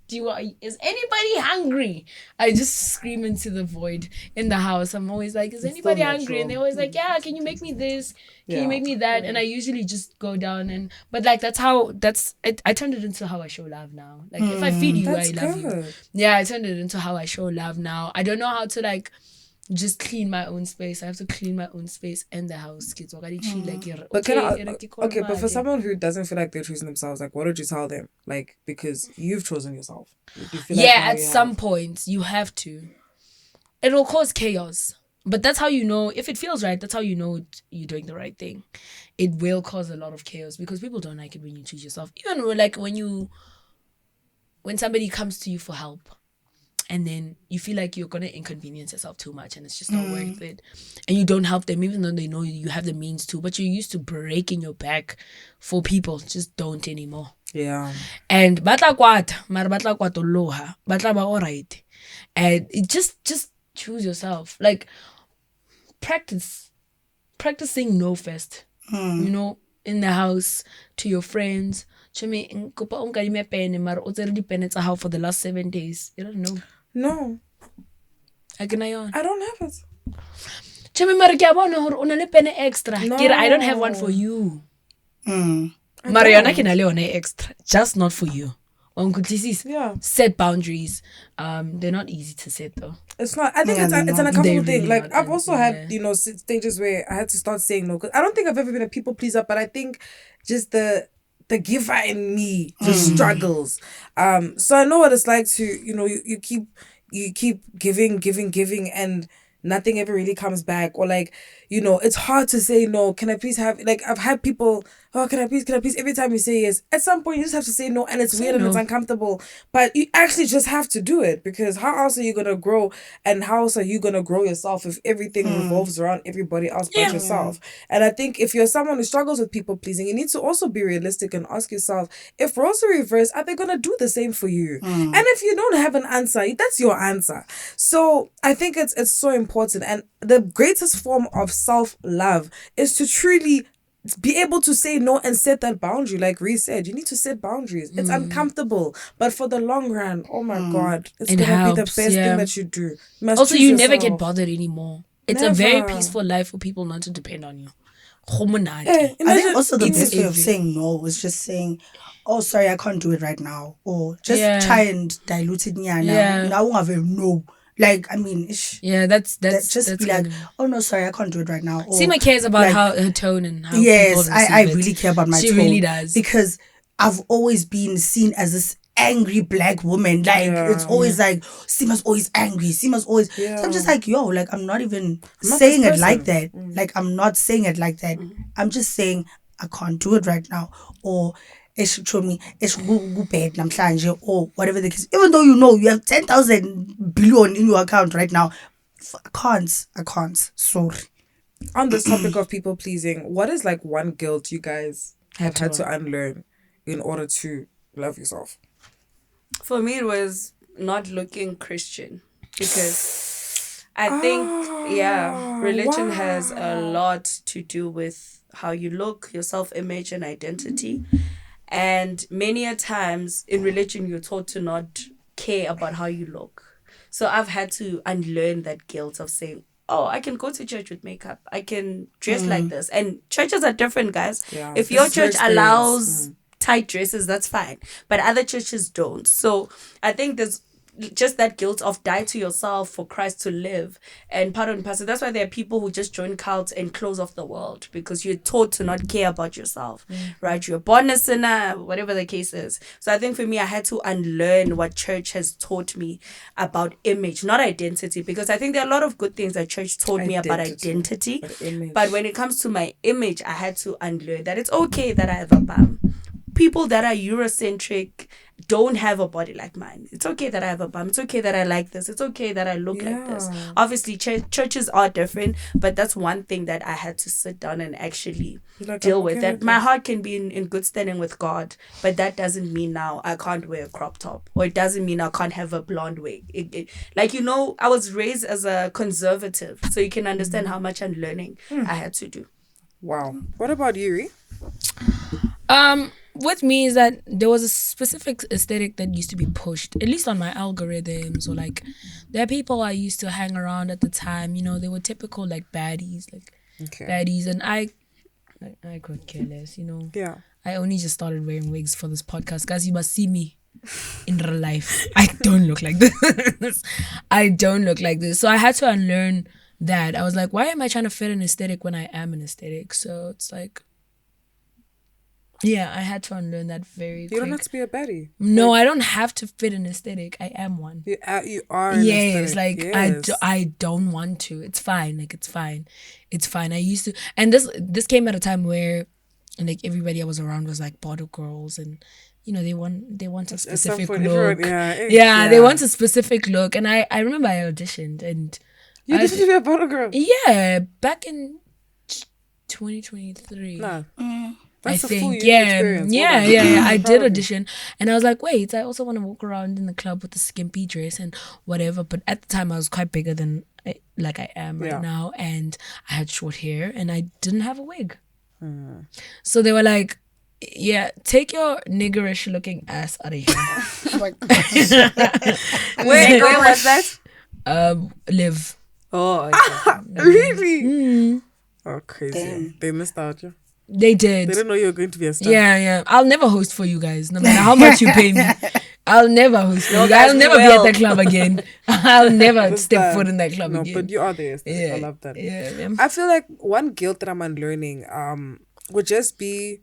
Is anybody hungry? I just scream into the void in the house. I'm always like, is anybody hungry? And they're always like, yeah, can you make me this? Can you make me that? And I usually just go down but like, I turned it into how I show love now. Like, if I feed you, I love you. Yeah, I turned it into how I show love now. I don't know how to like just clean my own space. I have to clean my own space and the house. Kids, but for someone who doesn't feel like they're choosing themselves, like, what would you tell them? Like, because you've chosen yourself. You feel like at some point you have to. It will cause chaos, but that's how you know. If it feels right, that's how you know you're doing the right thing. It will cause a lot of chaos because people don't like it when you choose yourself. Even like when somebody comes to you for help, and then you feel like you're going to inconvenience yourself too much and it's just not worth it. And you don't help them even though they know you have the means to. But you're used to breaking your back for people. Just don't anymore. Yeah. And batla kwata ba alright. And it just choose yourself. Like, practicing no first. In the house, to your friends. For the last 7 days. You don't know. No. I don't have it. Extra. No. I don't have one for you. Mariana can extra. Just not for you. Yeah. Set boundaries. They're not easy to set though. It's not. I think it's an uncomfortable thing. Like, I've also had, stages where I had to start saying no. Because I don't think I've ever been a people pleaser, but I think just the giver in me just struggles. So I know what it's like to, you keep giving and nothing ever really comes back. Or like, it's hard to say no. Can I please have, like, I've had people, can I please? Every time you say yes, at some point you just have to say no, and it's weird and it's uncomfortable. But you actually just have to do it, because how else are you going to grow, and how else are you going to grow yourself if everything revolves around everybody else but yourself? And I think if you're someone who struggles with people pleasing, you need to also be realistic and ask yourself, if roles are reversed, are they going to do the same for you? And if you don't have an answer, that's your answer. So I think it's so important. And the greatest form of self-love is to truly be able to say no and set that boundary. Like Ree said, you need to set boundaries. It's uncomfortable, but for the long run, oh my God, it's gonna be the best thing that you do. Also, you never get bothered anymore. It's a very peaceful life for people not to depend on you. I think also the best way of saying no is just saying, oh, sorry, I can't do it right now, or just try and dilute it. No. Like, I mean, that's just be like, oh no, sorry, I can't do it right now. Or, Seema cares about how her tone and how yes, I really care about my tone. She really does, because I've always been seen as this angry black woman. Like, it's always like, Seema's always angry. Seema's always. So I'm just like, yo, like, I'm not even saying it like that. Like, I'm not saying it like that. I'm just saying I can't do it right now, or it's me, it's bad namhlanje, or whatever the case. Even though you have 10,000 billion in your account right now, I can't. Sorry. On this topic of people pleasing, what is like one guilt you guys have had to unlearn in order to love yourself? For me, it was not looking Christian, because I think religion has a lot to do with how you look, your self-image and identity. And many a times in religion, you're taught to not care about how you look. So I've had to unlearn that guilt of saying, oh, I can go to church with makeup. I can dress like this. And churches are different, guys. Yeah, if your church allows tight dresses, that's fine. But other churches don't. So I think there's just that guilt of die to yourself for Christ to live. And pardon and pastor, that's why there are people who just join cults and close off the world, because you're taught to not care about yourself, right? You're born a sinner, whatever the case is. So I think for me, I had to unlearn what church has taught me about image, not identity, because I think there are a lot of good things that church taught me about identity. But when it comes to my image, I had to unlearn that it's okay that I have a bum. people that are Eurocentric don't have a body like mine. It's okay that I have a bum. It's okay that I like this. It's okay that I look like this. Obviously, churches are different, but that's one thing that I had to sit down and actually deal with. That my heart can be in good standing with God, but that doesn't mean now I can't wear a crop top, or it doesn't mean I can't have a blonde wig. Like, I was raised as a conservative, so you can understand how much unlearning I had to do. Wow. What about you, With me is that there was a specific aesthetic that used to be pushed, at least on my algorithms, or like there are people I used to hang around at the time, they were typical like baddies, baddies, and I could care less, Yeah. I only just started wearing wigs for this podcast. Guys, you must see me in real life. I don't look like this. I don't look like this. So I had to unlearn that. I was like, why am I trying to fit an aesthetic when I am an aesthetic? So it's like, yeah, I had to unlearn that very quick. You don't have to be a baddie. No, I don't have to fit an aesthetic. I am one. You are an aesthetic. Yes, I don't want to. It's fine. Like, it's fine. It's fine. I used to, and this came at a time where, like, everybody I was around was like bottle girls, and they want a specific look. They want a specific look, and I remember I auditioned, and you auditioned to be a bottle girl. Yeah, back in 2023. Nah. That's I think, yeah. I did audition, and I was like, wait, I also want to walk around in the club with a skimpy dress and whatever. But at the time, I was quite bigger than I am right now, and I had short hair, and I didn't have a wig. So they were like, yeah, take your niggerish looking ass out of here. Where was that? Live. Oh, okay. Really? Oh, crazy. Damn. They missed out, yeah. They did. They didn't know you were going to be a star. Yeah. I'll never host for you guys, no matter how much you pay me. I'll never host for you guys. I'll never be at that club again. I'll never step foot in that club again. But you are there. I love that. Yeah. I feel like one guilt that I'm unlearning would just be,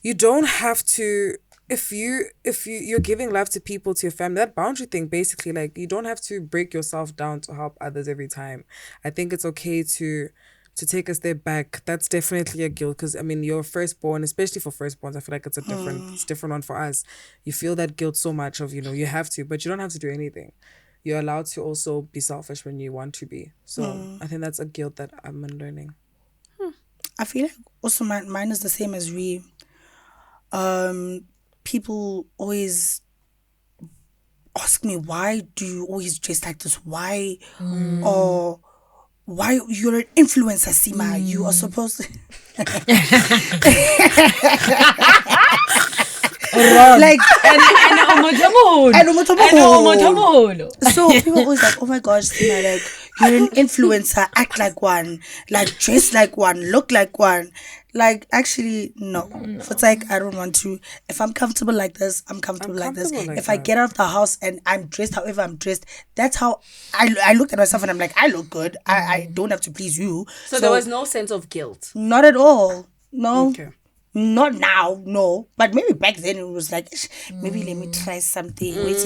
you don't have to, if you're giving love to people, to your family, that boundary thing, basically, like, you don't have to break yourself down to help others every time. I think it's okay to take a step back. That's definitely a guilt, because you're firstborn, especially for firstborns. I feel like it's a different one for us. You feel that guilt so much of, you have to, but you don't have to do anything. You're allowed to also be selfish when you want to be. So I think that's a guilt that I'm unlearning. I feel like also mine is the same as Ree. People always ask me, why do you always dress like this? Why? Or why you're an influencer, Sima? You are supposed to like so people always like, oh my gosh, Sima, like, you're an influencer, act like one, like, dress like one, look like one. Like, actually, no. It's like, I don't want to. If I'm comfortable like this, I'm comfortable like this. If I get out of the house and I'm dressed however I'm dressed, that's how I look at myself, and I'm like, I look good. I don't have to please you. So there was no sense of guilt? Not at all. No. Okay. Not now, no. But maybe back then it was like, maybe let me try something. Wait,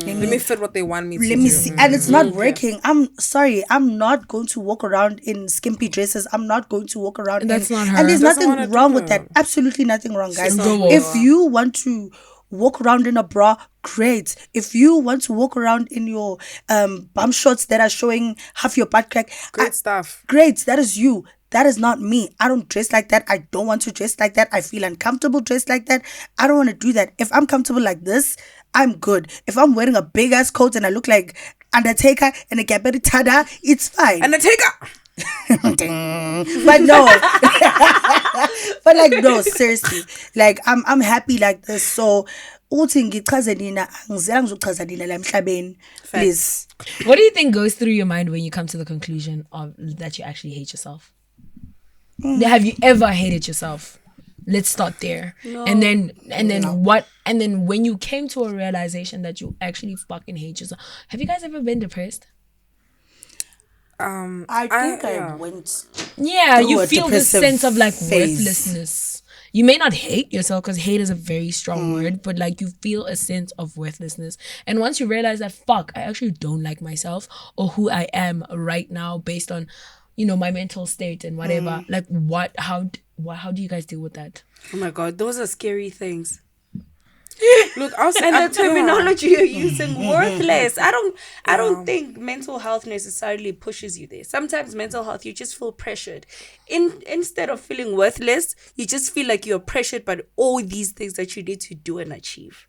let me fit what they want me to do. Let me see. And it's not working. I'm sorry. I'm not going to walk around in skimpy dresses. I'm not going to walk around. That's not her. And there's nothing wrong with that. Absolutely nothing wrong, guys. If you want to walk around in a bra, great. If you want to walk around in your bum shorts that are showing half your butt crack, great stuff. Great. That is you. That is not me. I don't dress like that. I don't want to dress like that. I feel uncomfortable dressed like that. I don't want to do that. If I'm comfortable like this, I'm good. If I'm wearing a big ass coat and I look like Undertaker and a Gabby Tada, it's fine. Undertaker! But no. But like, no, seriously. Like, I'm happy like this. So, please. What do you think goes through your mind when you come to the conclusion of that you actually hate yourself? Have you ever hated yourself? Let's start there. No. And then what? And then when you came to a realization that you actually fucking hate yourself, have you guys ever been depressed? I think I went. Yeah, you feel this sense of like worthlessness. You may not hate yourself, because hate is a very strong word, but like you feel a sense of worthlessness. And once you realize that, fuck, I actually don't like myself or who I am right now based on, my mental state and whatever. Like, how do you guys deal with that? Oh my God, those are scary things. Look, I'll say, And the terminology you're using, worthless. I don't think mental health necessarily pushes you there. Sometimes mental health, you just feel pressured. Instead of feeling worthless, you just feel like you're pressured by all these things that you need to do and achieve.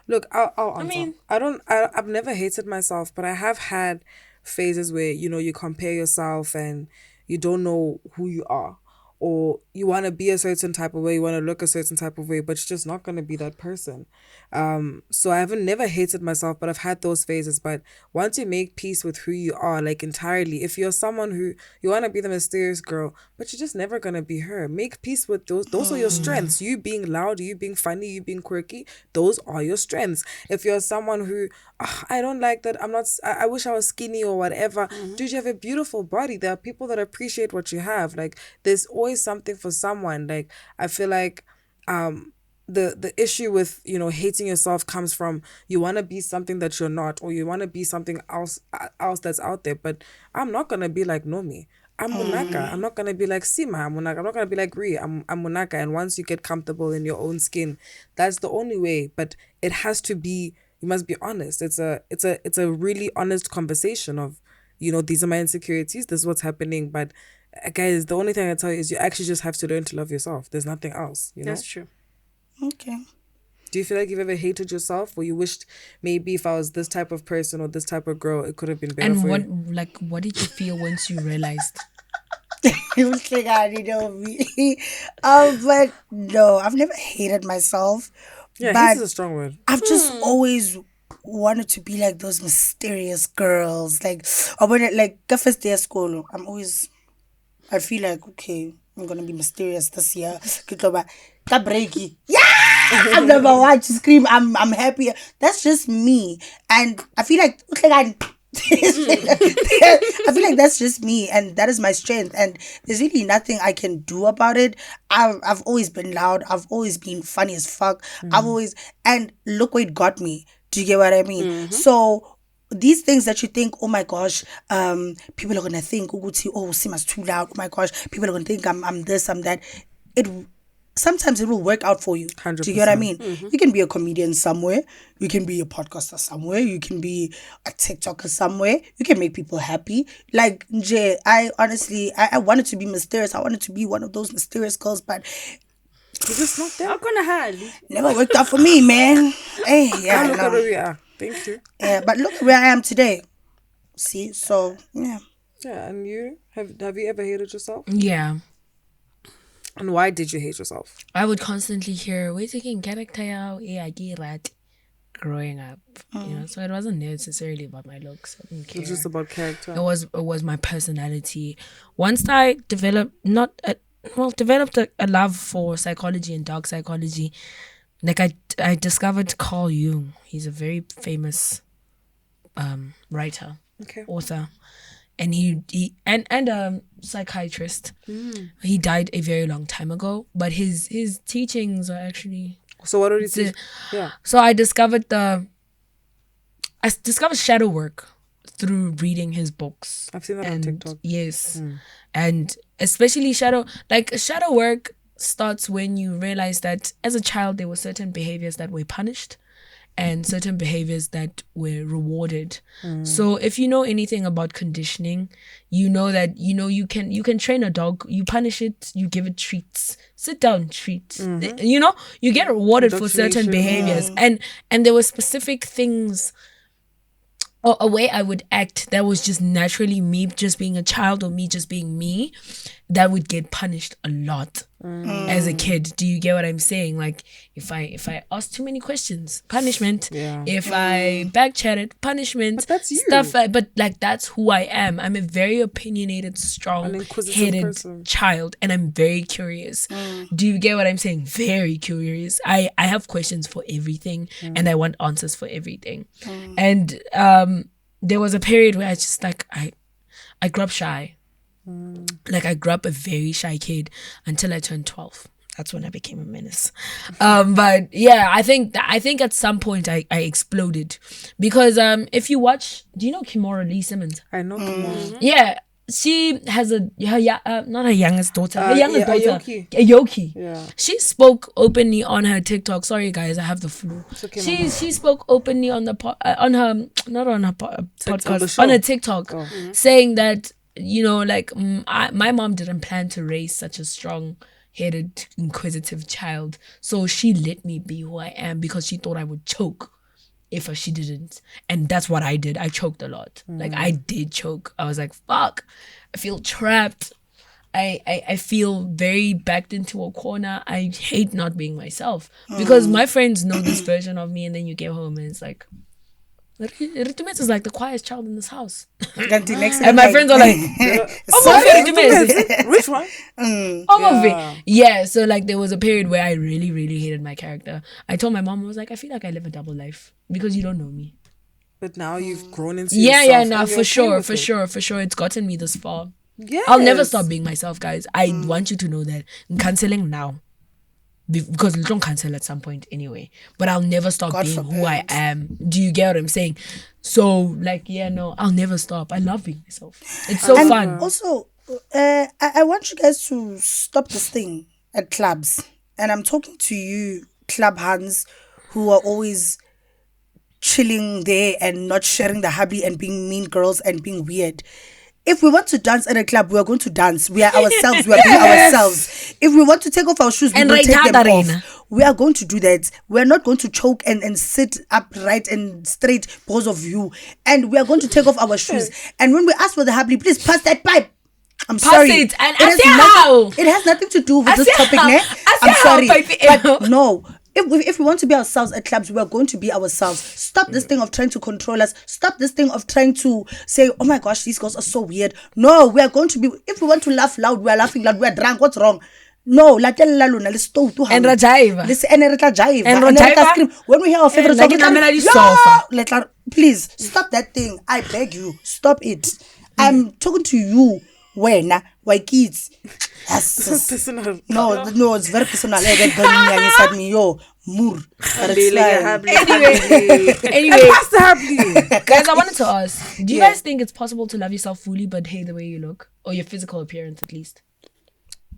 Look, I'll answer. I've never hated myself, but I have had phases where, you compare yourself and you don't know who you are. Or you want to be a certain type of way, you want to look a certain type of way, but you're just not going to be that person. So I haven't never hated myself, but I've had those phases. But once you make peace with who you are, like entirely, if you're someone who you want to be the mysterious girl, but you're just never going to be her, make peace with those. Those are your strengths. You being loud, you being funny, you being quirky, those are your strengths. If you're someone who, I don't like that, I wish I was skinny or whatever. Dude, you have a beautiful body. There are people that appreciate what you have. Like, there's always something for someone. Like, I feel like the issue with hating yourself comes from you want to be something that you're not, or you want to be something else that's out there. But I'm not gonna be like Nomi. I'm Munaka. I'm not gonna be like Sima. I'm Munaka. I'm not gonna be like Ri. I'm Munaka. And once you get comfortable in your own skin, that's the only way. But it has to be. You must be honest. It's a really honest conversation of, these are my insecurities. This is what's happening. But guys, the only thing I tell you is you actually just have to learn to love yourself. There's nothing else. That's true. Okay. Do you feel like you've ever hated yourself, or you wished maybe if I was this type of person or this type of girl, it could have been better And for what you? what did you feel once you realized? It was like I didn't know me. But no, I've never hated myself. Yeah, but hate is a strong word. I've just always wanted to be like those mysterious girls. Like, or when the first day of school, I feel like, okay, I'm gonna be mysterious this year. Breaky. Yeah, I'm number one to scream. I'm happy. That's just me, and I feel like I feel like that's just me, and that is my strength, and there's really nothing I can do about it. I've always been loud. I've always been funny as fuck. And look where it got me. Do you get what I mean? So these things that you think, oh my gosh, people are gonna think, oh Sima's too loud. Oh my gosh, people are gonna think I'm this, I'm that. Sometimes it will work out for you. 100%. Do you get what I mean? You can be a comedian somewhere. You can be a podcaster somewhere. You can be a TikToker somewhere. You can make people happy. Like, Jay, I honestly, I wanted to be mysterious. I wanted to be one of those mysterious girls, but You're just not there. How gonna hide? never worked out for me, man. Hey, yeah, Look at where no. we are. Thank you. Yeah, but look where I am today. See, so, yeah. Yeah, and you? Have you ever hated yourself? Yeah. And why did you hate yourself? I would constantly hear, we're taking character growing up. So it wasn't necessarily about my looks. I didn't care. It was just about character. It was my personality. Once I developed a love for psychology and dark psychology, like I discovered Carl Jung. He's a very famous writer, author, and he and psychiatrist. He died a very long time ago, but his teachings are actually. So what did he teach? Yeah. So I discovered shadow work through reading his books. I've seen that on TikTok. Yes. And especially shadow work starts when you realize that as a child there were certain behaviors that were punished and certain behaviors that were rewarded. So if you know anything about conditioning, you know that you can train a dog, you punish it, you give it treats. Sit down, treat. You get rewarded for certain behaviors. And there were specific things or a way I would act that was just naturally me just being a child or me just being me that would get punished a lot as a kid. Do you get what I'm saying? Like if I ask too many questions, punishment. Yeah. If I backchatted, punishment. But that's you. But like that's who I am. I'm a very opinionated, strong-headed child, and I'm very curious. Do you get what I'm saying? Very curious. I have questions for everything, and I want answers for everything. And there was a period where I just I grew up shy. Like I grew up a very shy kid until I turned 12. That's when I became a menace. But yeah, I think at some point I exploded because if you watch, do you know Kimora Lee Simmons? I know Kimora. Yeah, she has not her youngest daughter, her youngest daughter, Ayoki. Ayoki. Yeah. She spoke openly on her TikTok. Sorry guys, I have the flu. okay, She spoke openly on the on her not on her podcast, on her TikTok, saying that my mom didn't plan to raise such a strong-headed, inquisitive child, so she let me be who I am because she thought I would choke if she didn't. And that's what I did. I choked a lot. Like, I did choke. I was like, fuck, I feel trapped. I feel very backed into a corner. I hate not being myself because my friends know this version of me, and then you get home and it's like, Ritumes is like the quietest child in this house. And my friends are like, Which one? Yeah, so like there was a period where I really, really hated my character. I told my mom, I was like, I feel like I live a double life because you don't know me. But now you've grown into yourself. Yeah, no, and for you're sure, okay for sure. It's gotten me this far. Yes. I'll never stop being myself, guys. I want you to know that. I'm cancelling now. Because we don't cancel at some point anyway. But I'll never stop being who I am. Do you get what I'm saying? So, like, I'll never stop. I love being myself. It's so fun. Also, I want you guys to stop this thing at clubs. And I'm talking to you, club hands, who are always chilling there and not sharing the hubby and being mean girls and being weird. If we want to dance at a club, we are going to dance. We are ourselves. We are being ourselves. If we want to take off our shoes, we will take them off. We are going to do that. We are not going to choke and sit upright and straight because of you. And we are going to take off our shoes. And when we ask for the hubby, please pass that pipe. I'm sorry. It. And I say how. It has nothing to do with this topic, ne? I'm sorry. But no. If we want to be ourselves at clubs, we are going to be ourselves. Stop this thing of trying to control us. Stop this thing of trying to say, oh my gosh, these girls are so weird. No, we are going to be, if we want to laugh loud, we are laughing loud. We are drunk. What's wrong? No, let's go to and rajive. And scream. When we hear our favorite song, please stop that thing. I beg you, stop it. I'm talking to you. When why kids? Yes. Personal. No, it's very personal. I get burning inside me, yo, mur. Anyway, guys, I wanted to ask: do you guys think it's possible to love yourself fully but hate the way you look, or your physical appearance at least?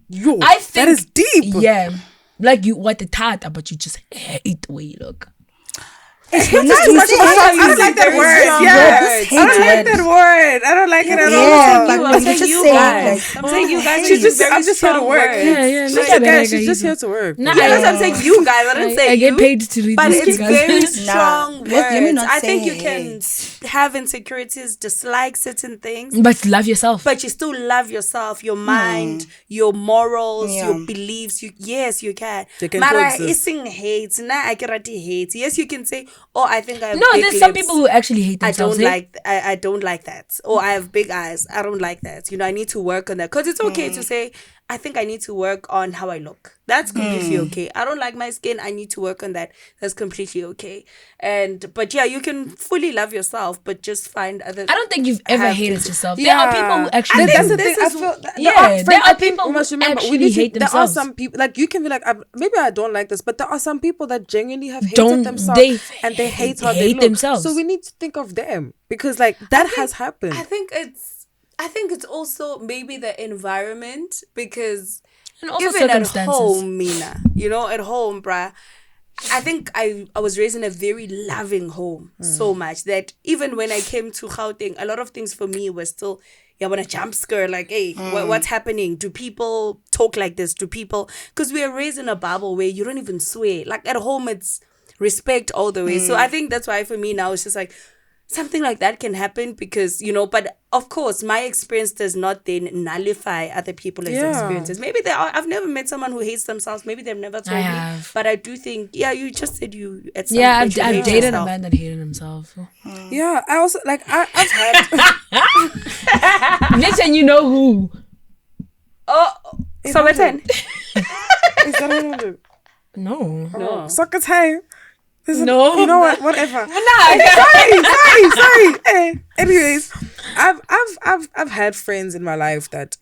Yo, I think that is deep. Yeah, like you what the tata, but you just hate the way you look. I don't like that word. I don't like that word. I don't like it at all. I'm saying you guys. I'm saying you guys. I'm just here to work. She's just here to work. That's what I'm saying. You guys. I didn't say I get paid to read but this. It's very strong words. Let me not I say think you can have insecurities, dislike certain things, but love yourself. But you still love yourself, your mind, your morals, your beliefs. Yes, you can. Mara ising hate. Na akirati hate. Yes, you can say, oh, I think I have no, big there's lips. some people who actually hate themselves. I don't like that. Or I have big eyes. I don't like that. I need to work on that. Because it's okay to say, I think I need to work on how I look. That's completely okay. I don't like my skin. I need to work on that. That's completely okay. But you can fully love yourself, but just find other. I don't think you've ever hated yourself. Yeah. There are people who actually. That's the thing. I feel. There are people who actually hate themselves. There are some people like you can be like, maybe I don't like this, but there are some people that genuinely have hated themselves and they hate how they look. Themselves. So we need to think of them because that has happened. I think it's also maybe the environment because and also even at home, Mina, at home, bruh, I think I was raised in a very loving home so much that even when I came to Gauteng, a lot of things for me were still, I want to jump scare, like, hey, what's happening? Do people talk like this? Because we are raised in a bubble where you don't even swear. Like at home, it's respect all the way. So I think that's why for me now it's just like, something like that can happen because, but of course, my experience does not then nullify other people's experiences. Maybe I've never met someone who hates themselves. Maybe they've never told me. But I do think, you just said you at some point I've dated a man that hated himself. Yeah, I also, I've had... Bitch, and you know who? Oh, so what's in? Is that what it? No. Soccer time. No. You know what? Whatever. Sorry. Anyways, I've had friends in my life that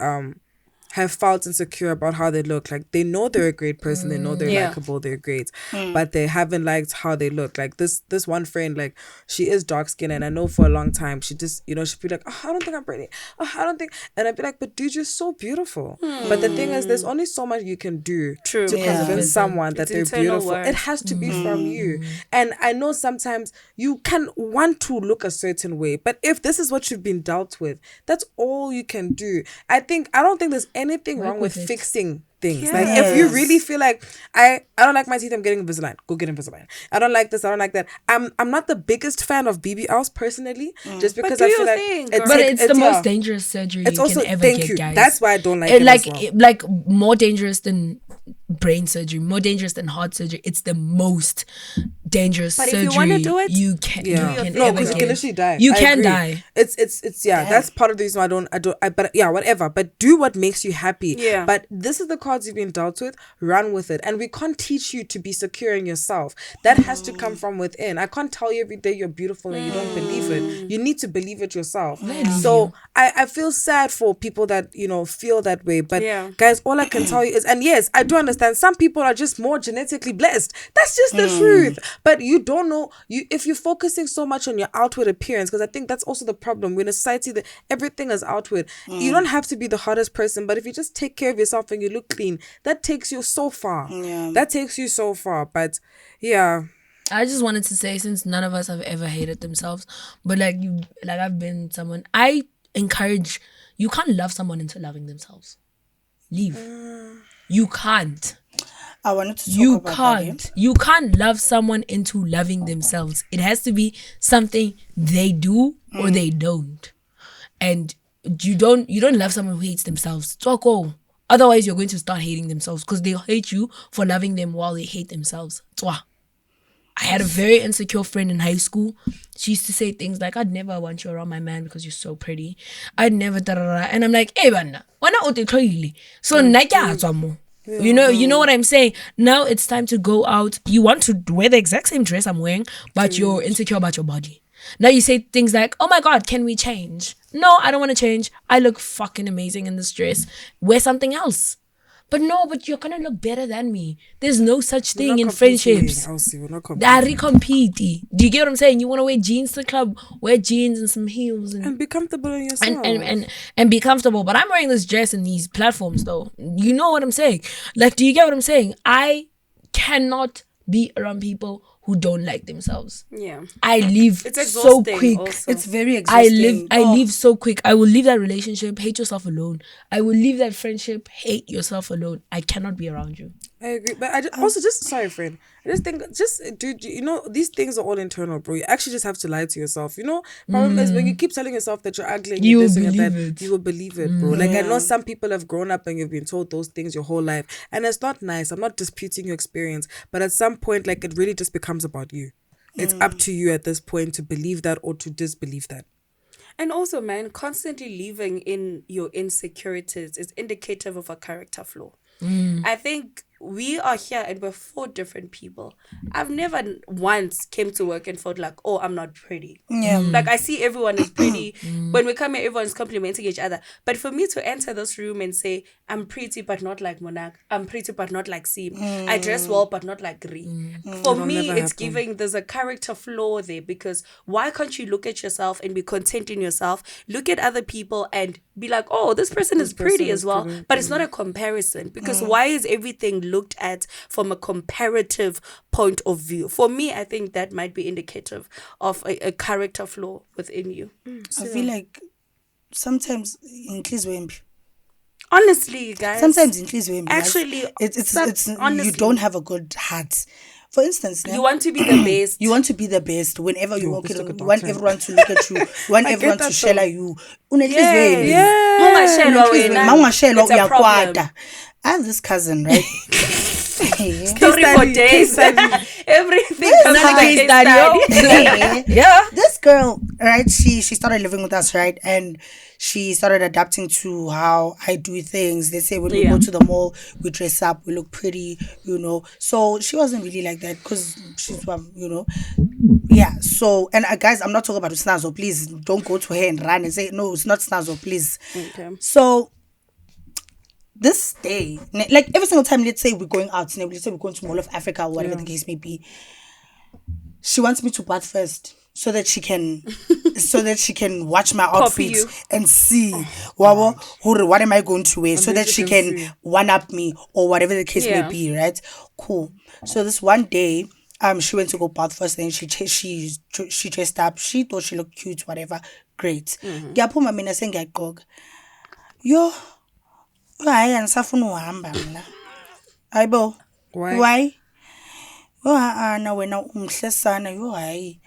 have felt insecure about how they look. Like they know they're a great person, they know they're likable, they're great, but they haven't liked how they look. Like this one friend, like she is dark skinned, and I know for a long time she just, she'd be like, oh, I don't think I'm pretty. Oh, I don't think, and I'd be like, but dude, you're so beautiful. But the thing is, there's only so much you can do to convince someone that they're beautiful. Work. It has to be from you. And I know sometimes you can want to look a certain way, but if this is what you've been dealt with, that's all you can do. I don't think there's anything wrong with fixing things. Like if you really feel like I don't like my teeth, I'm getting Invisalign, go get Invisalign. I don't like this, I don't like that. I'm not the biggest fan of BBLs personally, just because I feel like it's the most dangerous surgery you can ever get, guys. That's why I don't like it as well. Like more dangerous than brain surgery, more dangerous than heart surgery. It's the most dangerous surgery. But if you want to do it, you can because you can literally die. You can die. It's that's part of the reason why whatever. But do what makes you happy. Yeah. But this is the cards you've been dealt with. Run with it. And we can't teach you to be secure in yourself. That has to come from within. I can't tell you every day you're beautiful and you don't believe it. You need to believe it yourself. So I feel sad for people that feel that way. But guys, all I can tell you is, and yes, I do understand some people are just more genetically blessed. That's just the truth. But you don't know, if you're focusing so much on your outward appearance, because I think that's also the problem. We're in a society that everything is outward. You don't have to be the hottest person, but if you just take care of yourself and you look clean, that takes you so far. That takes you so far. But yeah, I just wanted to say, since none of us have ever hated themselves, but I've been someone, I encourage, you can't love someone into loving themselves. Leave. You can't. I wanted to talk about that. You can't love someone into loving themselves. It has to be something they do or they don't. And you don't love someone who hates themselves. Talk. Otherwise, you're going to start hating themselves because they'll hate you for loving them while they hate themselves. I had a very insecure friend in high school. She used to say things like, I'd never want you around my man because you're so pretty. I'd never da-da-da. And I'm like, hey, banna, why not? So, you know what I'm saying? Now it's time to go out. You want to wear the exact same dress I'm wearing, but you're insecure about your body. Now you say things like, oh my God, can we change? No, I don't want to change. I look fucking amazing in this dress. Wear something else. But you're gonna look better than me. There's no such thing in friendships. Dari compete. Do you get what I'm saying? You want to wear jeans to the club, wear jeans and some heels and be comfortable in yourself. And be comfortable. But I'm wearing this dress in these platforms though. You know what I'm saying? Like, do you get what I'm saying? I cannot be around people who don't like themselves. Yeah. I leave so quick. Also. It's very exhausting. I leave so quick. I will leave that relationship, hate yourself alone. I will leave that friendship, hate yourself alone. I cannot be around you. I agree. But sorry, friend. I just think, dude, these things are all internal, bro. You actually just have to lie to yourself. Problem is when you keep telling yourself that you're ugly and you're this and that, you will believe it, bro. Like, I know some people have grown up and you've been told those things your whole life. And it's not nice. I'm not disputing your experience. But at some point, like, it really just becomes about you. It's up to you at this point to believe that or to disbelieve that. And also, man, constantly living in your insecurities is indicative of a character flaw. I think we are here and we're 4 different people. I've never once came to work and felt like, oh, I'm not pretty. Yeah. Like, I see everyone is pretty. When we come here, everyone's complimenting each other. But for me to enter this room and say, I'm pretty but not like Monak, I'm pretty but not like Sim, I dress well but not like Ri. For me, it's giving, there's a character flaw there, because why can't you look at yourself and be content in yourself, look at other people and be like, oh, this person is pretty as well. But it's not a comparison, because why is everything looked at from a comparative point of view? For me, I think that might be indicative of a character flaw within you. I feel like sometimes honestly, guys, sometimes in actually, it's honestly, you don't have a good heart. For instance, you want to be the best. You want to be the best whenever you walk in. You want everyone to look at you. You want everyone to share you. It's a problem. I have this cousin, right? Story for days. Everything. Yeah. This girl, right? She started living with us, right? And she started adapting to how I do things. They say when we go to the mall, we dress up, we look pretty, So she wasn't really like that because she's, Yeah. So, and guys, I'm not talking about Snazo. Please don't go to her and run and say, no, it's not Snazo, please. Okay. So, this day, like every single time, let's say we're going out, let's say we're going to Mall of Africa or whatever the case may be, she wants me to bath first so that she can watch my outfits and see what am I going to wear, so that she can one up me or whatever the case may be, right? Cool. So this one day, she went to go bath first, and she dressed up. She thought she looked cute, whatever. Great. Ngiyaphuma mina sengiyaqoka. Yo, hayi angisafuna uhamba mina. Ayibo. Why? Yo na wena umhle sana. Yo hayi.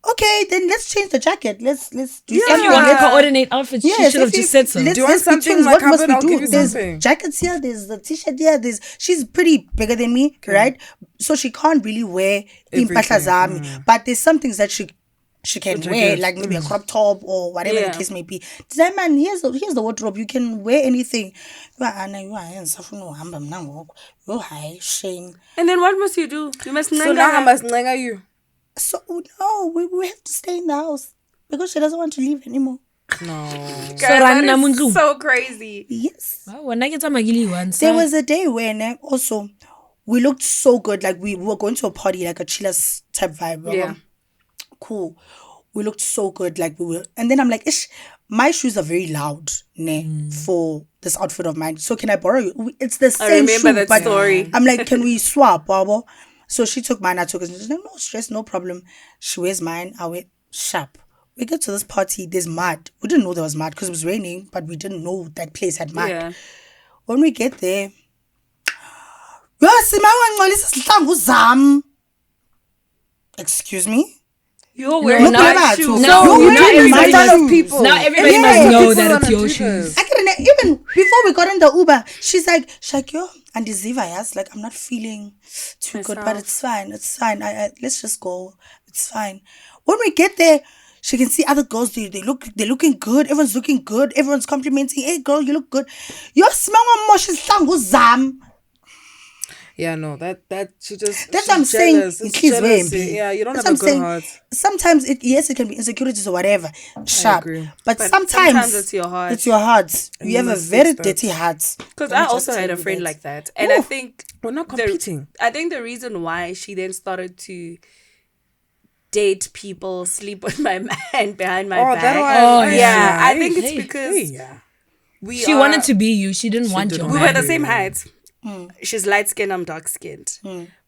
Okay, then let's change the jacket. Let's do something. If you want to coordinate outfits, she should have just said so. Do you want something? What must we I'll give do? you There's something. jackets here. There's the t-shirt here. She's pretty bigger than me, right? So she can't really wear impahla zami. But there's some things that she can wear, like maybe a crop top or whatever the case may be. Design man, here's the wardrobe. You can wear anything. Shame. And then what must you do? You must So now I must you. So no, we have to stay in the house because she doesn't want to leave anymore. God, that is so crazy. Yes. There There was a day when also we looked so good, like we were going to a party, like a chillers type vibe. Yeah. Cool. We looked so good, like we were, and then I'm like, ish, my shoes are very loud, for this outfit of mine. So can I borrow you? It's the same shoe. I remember that story. I'm like, can we swap, Baba? So she took mine, I took it. She's like, no stress, no problem. She wears mine, I wear sharp. We get to this party, there's mud. We didn't know there was mud because it was raining, but we didn't know that place had mud. Yeah. When we get there, excuse me? You're wearing my shoes. Now everybody Yeah. must know that it's your shoes. I couldn't even before we got in the Uber. She's like, yo, and the Ziva, yes, like I'm not feeling too good, but it's fine. It's fine. Let's just go. It's fine. When we get there, she can see other girls. They're looking good. Everyone's looking good. Everyone's complimenting. Hey, girl, you look good. You smell more. She's zam. Yeah, no, that she just. That's what I'm saying. It's It's jealousy. Yeah, you don't have a good heart. Sometimes it can be insecurities or whatever. Sharp. agree. But sometimes it's your heart. It's your heart. You have a must very fix that. dirty heart. Because I also had a friend like that. And I think We're not competing. I think the reason why she then started to date people, sleep with my man behind my back. that one. Yeah, I Hey, think it's hey, because yeah. She wanted to be you. She didn't want your we man. were the same height. She's light skinned, I'm dark skinned.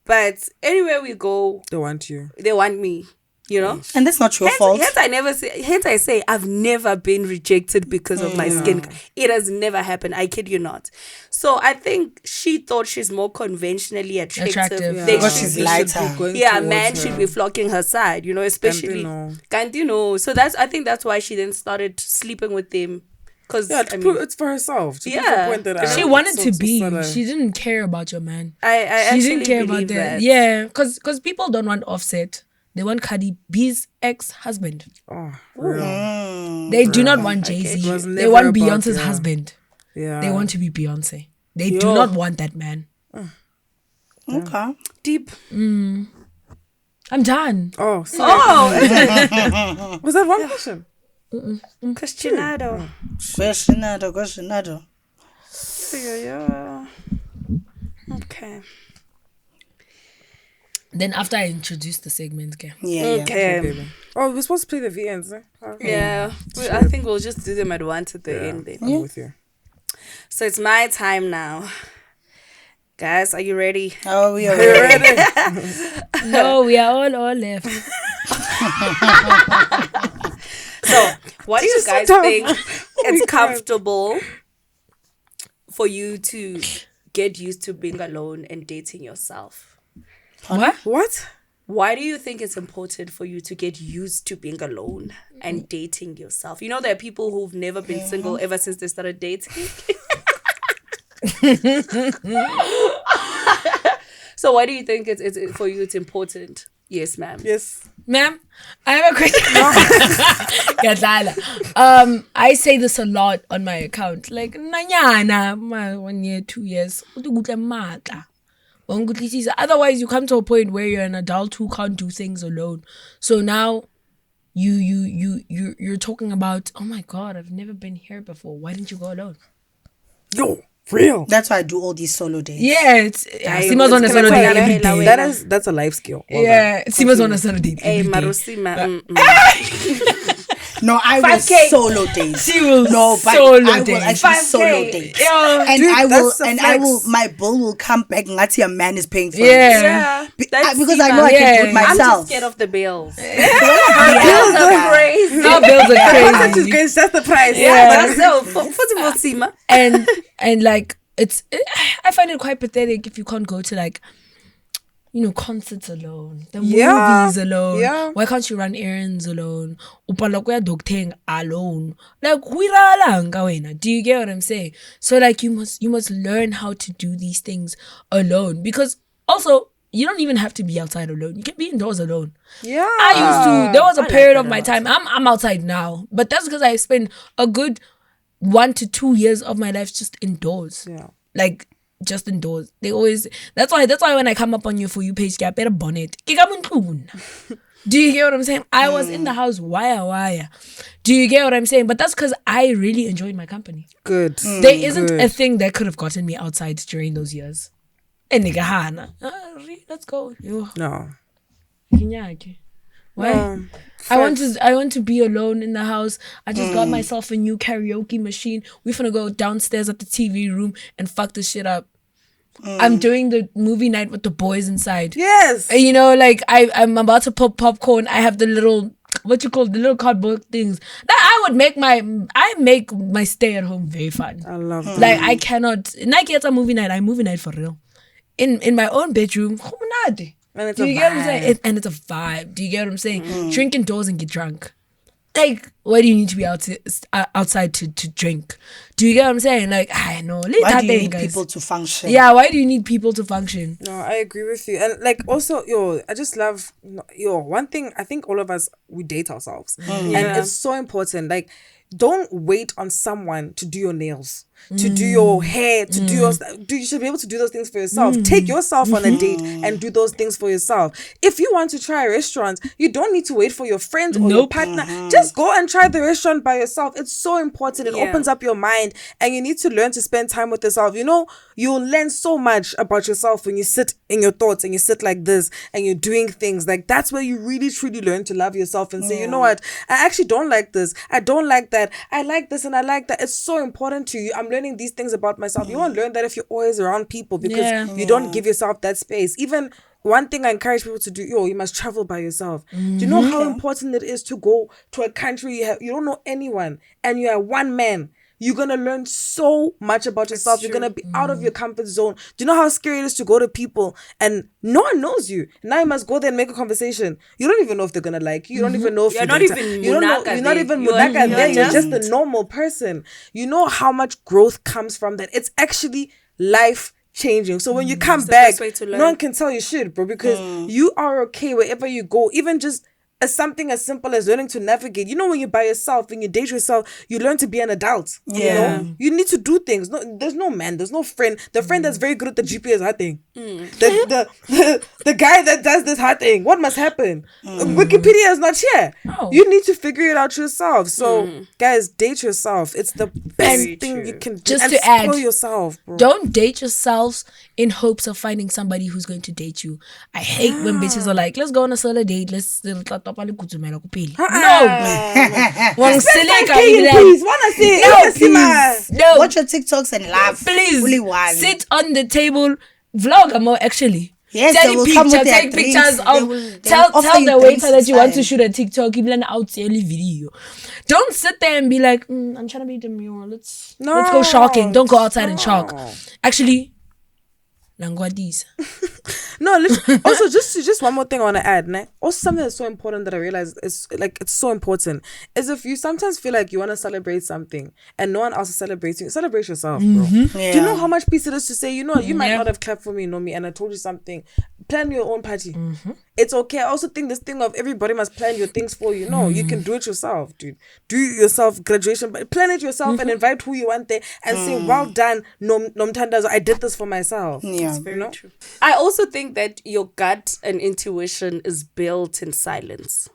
But anywhere we go, They want you. they want me. You know? And that's not your fault. Hence I say I've never been rejected because of my skin. It has never happened. I kid you not. So I think she thought she's more conventionally attractive. Yeah. They Because should she's be- lighter. Yeah, man should be flocking her side, you know, especially. Can't you know? So I think that's why she then started sleeping with them. Because Yeah, it's for herself. To prove Yeah. the point that She wanted to be you. She didn't care about your man. I She actually didn't care about believe that. that. Yeah, because people don't want Offset. They want Cardi B's ex-husband. Oh, real. They do not want Jay-Z. It was They never want about Beyonce's you. husband. Yeah. They want to be Beyonce. They do not want that man. Okay. Deep. I'm done. Oh, sorry. Oh, Was that one question? Questionado. Questionado. Yeah. Okay. Then after I introduced the segment, okay. Yeah. Baby. Oh, we're supposed to play the VNs. Yeah. I think we'll just do them at once at the end then. I'm with you. So it's my time now. Guys, are you ready? Oh, we are ready. No, we are all left. So, what do you guys dumb. think it's comfortable for you to get used to being alone and dating yourself? What? Why do you think it's important for you to get used to being alone and dating yourself? You know, there are people who've never been single ever since they started dating. So why do you think it's for you it's important? Yes, ma'am. Yes. Ma'am, I have a question. I say this a lot on my account. Like, nanyana, 1 year, 2 years. Otherwise, you come to a point where you're an adult who can't do things alone. So now you're talking about, oh my God, I've never been here before. Why didn't you go alone? Yo, real. That's why I do all these solo days. Yeah, it's Sima's on a Can I solo tell date you, every day. that's a life skill. Well Yeah, Sima's on a solo date Hey, every day. Marusima. No, I will 5K. solo dates. She will No, but solo I will date. actually 5K. solo dates. Yeah. And Dude, I will, that's a and flex. I will. My bill will come back. Ngati a man is paying for Yeah. it. Yeah. That's Because I Sima. know I can do it Yeah. I'm just myself. scared of the bills. Yeah. Bills are crazy. Our bills are Content is crazy. great, that's the price. Yeah, but so first of all, Sima. and like I find it quite pathetic if you can't go to like, you know, concerts alone, the Yeah. movies alone. Yeah. Why can't you run errands alone? Upala kuya docteng alone. Like huiralanga wena. Do you get what I'm saying? So like you must learn how to do these things alone, because also you don't even have to be outside alone. You can be indoors alone. Yeah. I used to. There was a I like period that of a my lot. time. I'm outside now, but that's because I spent a good 1 to 2 years of my life just indoors. Yeah. Like just indoors. They always. That's why when I come up on your For You page, get better bonnet. Do you get what I'm saying? I was in the house wire. Do you get what I'm saying? But that's because I really enjoyed my company. Good. There isn't a thing that could have gotten me outside during those years. And nigga, Hana, let's go. Yo. No. Kinyake. Why? I want to be alone in the house. I just got myself a new karaoke machine. We finna go downstairs at the TV room and fuck this shit up. I'm doing the movie night with the boys inside. Yes. And, you know, like I'm about to pop popcorn. I have the little the little cardboard things. That I make my stay at home very fun. I love that. Like I cannot. Nike it's a movie night. I movie night for real. In my own bedroom. And it's Do a you get what I'm saying? vibe. And it's a vibe. Do you get what I'm saying? Drink indoors and get drunk. Like, why do you need to be outside to drink? Do you get what I'm saying? Like, I know. Why do you need people to function? Yeah, why do you need people to function? No, I agree with you. And like also, I just love, one thing, I think all of us, we date ourselves. And it's so important. Like, don't wait on someone to do your nails, to do your hair, to do your you should be able to do those things for yourself. Take yourself on a date and do those things for yourself. If you want to try a restaurant, you don't need to wait for your friends or your partner. Just go and try the restaurant by yourself. It's so important. It opens up your mind, and you need to learn to spend time with yourself. You know, you'll learn so much about yourself when you sit in your thoughts and you sit like this and you're doing things. Like, that's where you really truly learn to love yourself and say, you know what, I actually don't like this, I don't like that, I like this and I like that. It's so important to you. I'm learning these things about myself. You won't learn that if you're always around people, because you don't give yourself that space. Even one thing I encourage people to do, you must travel by yourself. Do you know how important it is to go to a country you don't know anyone and you are one man? You're going to learn so much about yourself. You're going to be out of your comfort zone. Do you know how scary it is to go to people and no one knows you? Now you must go there and make a conversation. You don't even know if they're going to like you. You don't even know if You're not even you don't know, Munaka you're not there. even You're Munaka there. You're just- just a normal person. You know how much growth comes from that. It's actually life changing. So when you come the back, best way to learn. no one can tell you shit, bro, because you are okay wherever you go. Even just something as simple as learning to navigate. You know, when you're by yourself, when you date yourself, you learn to be an adult. You know, you need to do things. No, there's no man, there's no friend. The friend that's very good at the GPS hard thing. The guy that does this hard thing. What must happen? Wikipedia is not here. You need to figure it out yourself. So, guys, date yourself. It's the best thing you can do. Just And to add, spoil yourself, bro. Don't date yourselves in hopes of finding somebody who's going to date you. I hate when bitches are like, let's go on a solo date. Let's no. Please, wanna see? No. Watch your TikToks and laugh. Please Only one. sit on the table, vlog more actually. Yes, Take they will come with their take drinks. pictures They of will tell offer you the drinks waiter that you want to inside. shoot a TikTok, give an out early video. Don't sit there and be like, I'm trying to be demure. Let's go sharking. Don't go outside and shark. Actually, Langwadis. No, also just one more thing I want to add. Ne? Also, something that's so important that I realize is like it's so important is if you sometimes feel like you want to celebrate something and no one else is celebrating, celebrate yourself, bro. Do you know how much peace it is to say, you know, you might not have clapped for me, me, and I told you something. Plan your own party. It's okay. I also think this thing of everybody must plan your things for you. No, you can do it yourself, dude. Do it yourself, graduation, but plan it yourself and invite who you want there and say, well done, Nomtandazo, I did this for myself. Yeah. Very True. I also think that your gut and intuition is built in silence.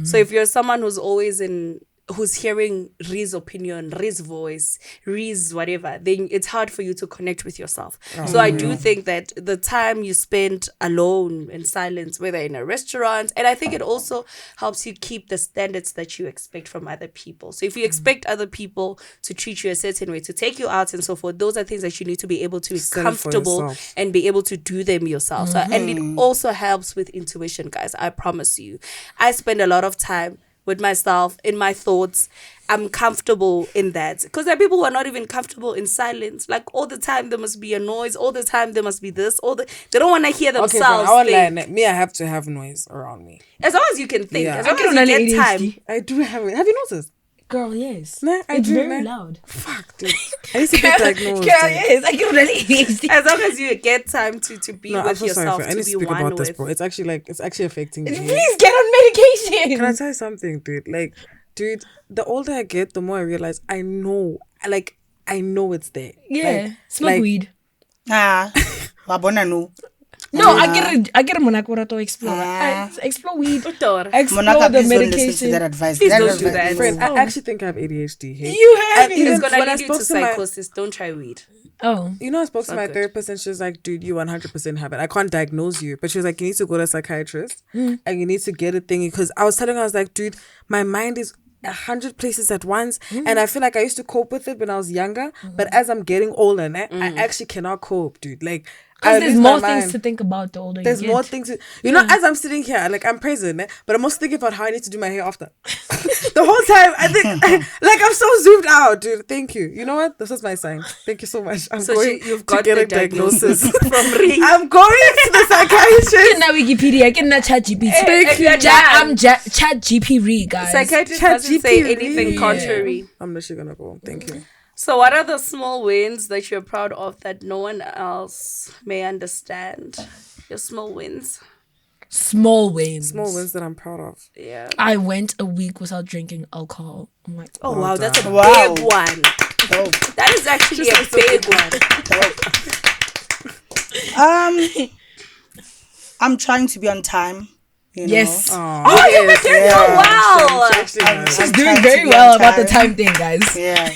So if you're someone who's always in who's hearing Ri's opinion, Ri's voice, Ri's whatever, then it's hard for you to connect with yourself. So I do think that the time you spend alone in silence, whether in a restaurant, and I think it also helps you keep the standards that you expect from other people. So if you expect other people to treat you a certain way, to take you out and so forth, those are things that you need to be able to be Set it for comfortable yourself. and be able to do them yourself. So, and it also helps with intuition, guys. I promise you. I spend a lot of time with myself, in my thoughts. I'm comfortable in that. Because there are people who are not even comfortable in silence. Like all the time there must be a noise. All the time there must be this. They don't want to hear Okay, themselves I won't lie. think. Me, I have to have noise around me. As long as you can think. Yeah. As long I as get you get time. I do have it. Have you noticed? Girl, yes. Nah, I it's do, very nah. loud. Fuck, dude. I used to get diagnosed. yes. I get really As long as you get time to be No, I'm with so sorry. yourself, I need to to be speak one about this, with. bro. It's actually affecting me. Please get on medication. Can I tell you something, dude? Like, dude, the older I get, the more I realize I know it's there. Yeah. Smoke weed. Wabona no. No, I get a Monacora to explore. Explore weed. Doctor, Explore Monaka, the please don't listen to medication. that advice. Please That don't do advice- that. Friend, I actually think I have ADHD. Hey? You have And even it's gonna when I lead you to spoke to my- psychosis. Don't try weed. Oh. You know, I spoke to my good. therapist and she was like, dude, you 100% have it. I can't diagnose you. But she was like, you need to go to a psychiatrist and you need to get a thing. Because I was telling her, I was like, dude, my mind is 100 places at once. And I feel like I used to cope with it when I was younger. But as I'm getting older, I actually cannot cope, dude. Like, Because I there's lose my more things mind. to think about the older There's you get. more things. You know, as I'm sitting here, like I'm present, but I'm also thinking about how I need to do my hair after. The whole time, I think, like I'm so zoomed out, dude. Thank you. You know what? This is my sign. Thank you so much. I'm So going you've to got get the a diagnosis. from Ri. I'm going to the psychiatrist. Get na Wikipedia, get na Chat GPT. If you're I'm Chat GP guys. Psychiatrist Chat doesn't say GPT. anything Yeah. contrary. I'm literally gonna go. Thank you. So what are the small wins that you're proud of that no one else may understand? Your small wins. Small wins. Small wins that I'm proud of. Yeah. I went a week without drinking alcohol. I'm like, Oh wow, that's a Wow. big one. Dope. That is actually a big one. I'm trying to be on time. You know? yes. Oh, you're doing so well. She actually has. She's I'm doing trying to very be well on about the time. time thing, guys. Yeah.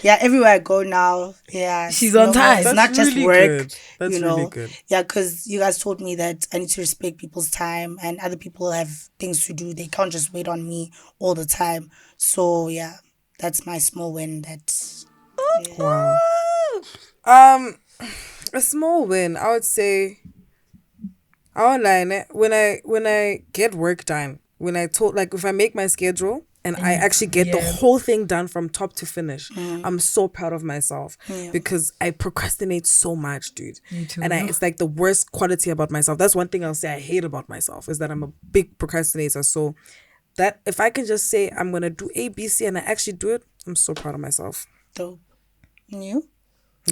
Yeah, everywhere I go now, yeah. She's on time. It's That's not just really work. good. That's you know? really good. Yeah, because you guys told me that I need to respect people's time and other people have things to do. They can't just wait on me all the time. So, yeah, that's my small win. That's Wow. A small win, I would say. Online, when I get work done, when I told like if I make my schedule and I actually get the whole thing done from top to finish, I'm so proud of myself because I procrastinate so much, dude. Me too. And it's like the worst quality about myself. That's one thing I'll say I hate about myself is that I'm a big procrastinator. So that if I can just say I'm gonna do A, B, C, and I actually do it, I'm so proud of myself. dope. You?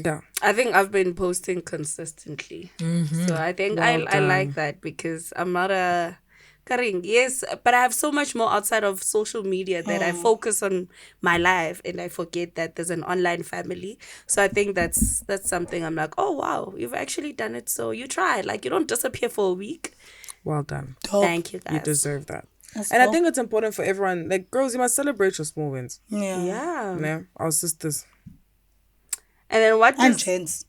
Yeah. I think I've been posting consistently. So I think I like that because I'm not a Karing, yes, but I have so much more outside of social media that I focus on my life and I forget that there's an online family. So I think that's something I'm like, oh wow, you've actually done it. So you try. Like you don't disappear for a week. Well done. Dope. Thank you guys. You deserve that. That's And I dope. think it's important for everyone. Like girls, you must celebrate your small wins. Yeah. Yeah. Yeah. Our sisters. And then what And does gents.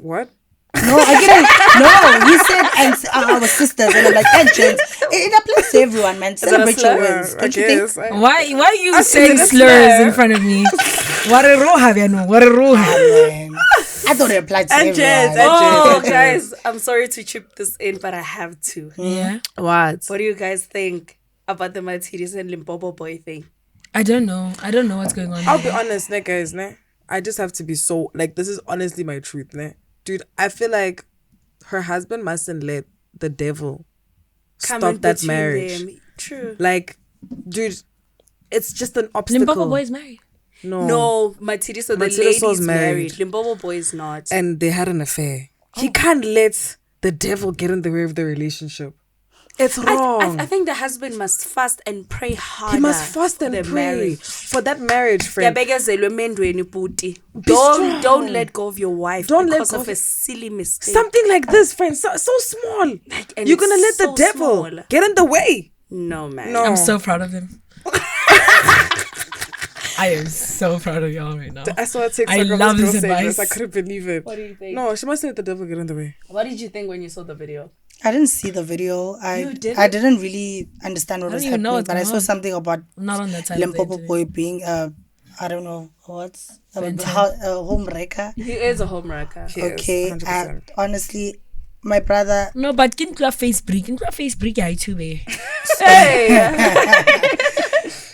What? No, I get it. No, he said, and our sisters, and I'm like, and gents. It applies to everyone, man. Celebrate your wins. I Don't you think? guess. Why are you Is saying it a slurs slur? in front of me? Wararoha, Viano. Wararoha. Man. I thought it applied to And everyone. gents, Oh, guys, I'm sorry to chip this in, but I have to. Yeah. What? What do you guys think about the Martiris and Limpopo boy thing? I don't know. I don't know what's going on. I'll be honest, ne, guys, ne? I just have to be so like this is honestly my truth, ne? Dude, I feel like her husband mustn't let the devil Come stop in that between marriage. them. True. Like, dude, it's just an obstacle. Limpopo boy is married. No, Matiri, so the Matiri lady's was married. married. Limpopo boy is not. And they had an affair. He can't let the devil get in the way of the relationship. It's wrong. I think the husband must fast and pray harder. He must fast and for the pray marriage. for that marriage, friend. Yabekezelwe emendweni, Puti. strong. Don't let go of your wife Don't let because go of of- a silly mistake. Something like this, friend, so small. and You're gonna let it's the so devil small. get in the way. No, man. No. I'm so proud of him. I am so proud of y'all right now. I saw a TikTok I of love this this girl saying advice. this. I couldn't believe it. What do you think? No, she must let the devil get in the way. What did you think when you saw the video? I didn't see the video. You didn't? I didn't really understand what I was don't even know happening, what's but I going saw on. something about I'm not on that side of Limpopo the boy being I don't know what's a Fenton. home wrecker. He is a homewrecker. Yes, Okay, 100%. honestly, my brother. No, but can you face break? Can you face break? I too be. Hey!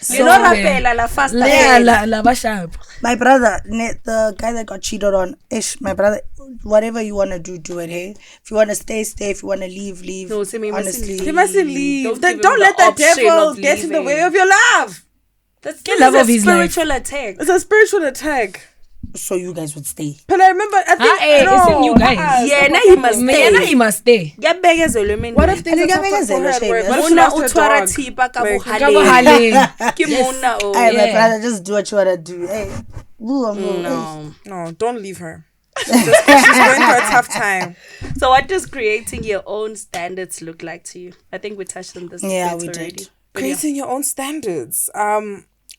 You know Rapela, la fast Yeah, la bashab. My brother, the guy that got cheated on, my brother, whatever you want to do it, hey? If you want to stay, if you want to leave. No, see, me honestly. They mustn't leave. Don't give Don't him let the the option devil of get in the leaving. way of your love. That's Get love a of his life. spiritual attack. It's a spiritual attack. So you guys would stay. But I remember, I think, hey, listen, you guys. Yeah, now he must Man, stay. he must stay. what if things are And tough you for her guys at work? say, What if she Mona lost her utwara dog? thipa ka Like, bohaleng. Ke mona o. Hey, my Yeah. brother, just do what you want to do. Hey, woo, I'm going. No. No, don't leave her. She's going through a tough time. So what does creating your own standards look like to you? I think we touched on this Yeah, bit we already. did. But yeah. Creating your own standards.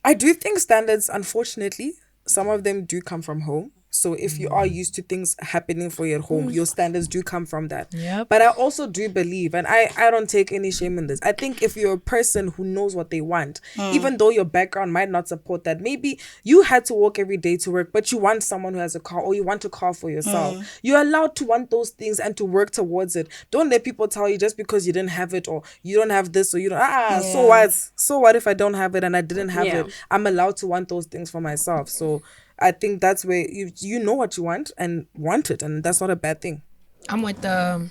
I do think standards, unfortunately, some of them do come from home. So if you are used to things happening for you at home, your standards do come from that. Yep. But I also do believe, and I don't take any shame in this, I think if you're a person who knows what they want, even though your background might not support that, maybe you had to walk every day to work, but you want someone who has a car, or you want a car for yourself. You're allowed to want those things and to work towards it. Don't let people tell you just because you didn't have it, or you don't have this, or you don't, so what? So what if I don't have it and I didn't have Yeah. it? I'm allowed to want those things for myself. So I think that's where you know what you want and want it, and that's not a bad thing. I'm with the.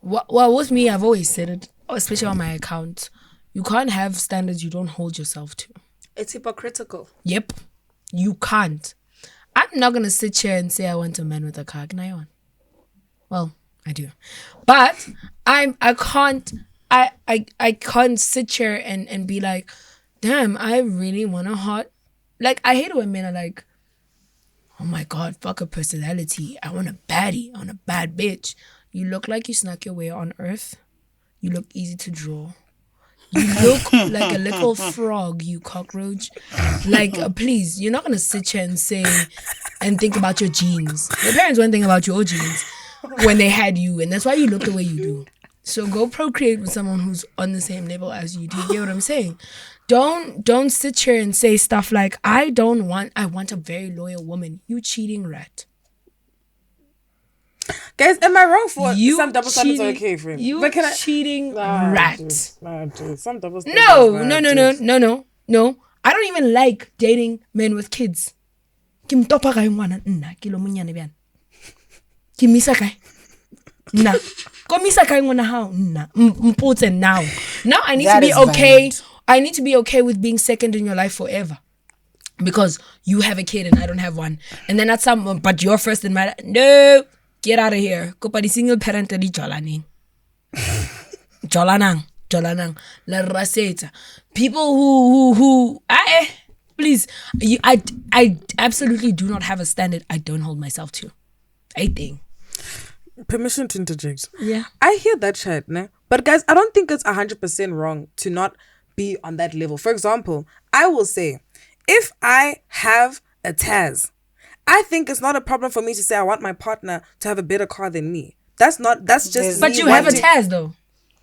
Well, with me, I've always said it, especially on my account. You can't have standards you don't hold yourself to. It's hypocritical. Yep, you can't. I'm not gonna sit here and say I want a man with a car. Can I want? Well, I do, but I can't sit here and be like, damn, I really want a hot. Like, I hate when men are like, oh my God, fuck her personality. I want a baddie. I want a bad bitch. You look like you snuck your way on earth. You look easy to draw. You look like a little frog, you cockroach. Like, please, you're not going to sit here and say, and think about your genes. Your parents won't think about your genes when they had you. And that's why you look the way you do. So go procreate with someone who's on the same level as you. Do you get what I'm saying? Don't sit here and say stuff like, I want a very loyal woman. You cheating rat. Guys, am I wrong for You some double standards are cheating- okay, friend? You But can I? cheating Nah, rat. dude, some double standards. No. I don't even like dating men with kids. Kim topa kayo ngwana nna kilo monyane byan. Kim misa kae? Nna. Ko misa kae ngwana hao nna. Mpotse now. Now I need That to be is okay. violent. I need to be okay with being second in your life forever. Because you have a kid and I don't have one. And then at some but you're first in my life. No. Get out of here. Kopa di single parent di jolaning. Jolanang. La raseta. People who please, I absolutely do not have a standard I don't hold myself to. I think. Permission to interject. Yeah. I hear that chat, ne? But guys, I don't think it's 100% wrong to not be on that level. For example, I will say, if I have a Taz, I think it's not a problem for me to say I want my partner to have a better car than me. That's just. But me you have a wanting- Taz though.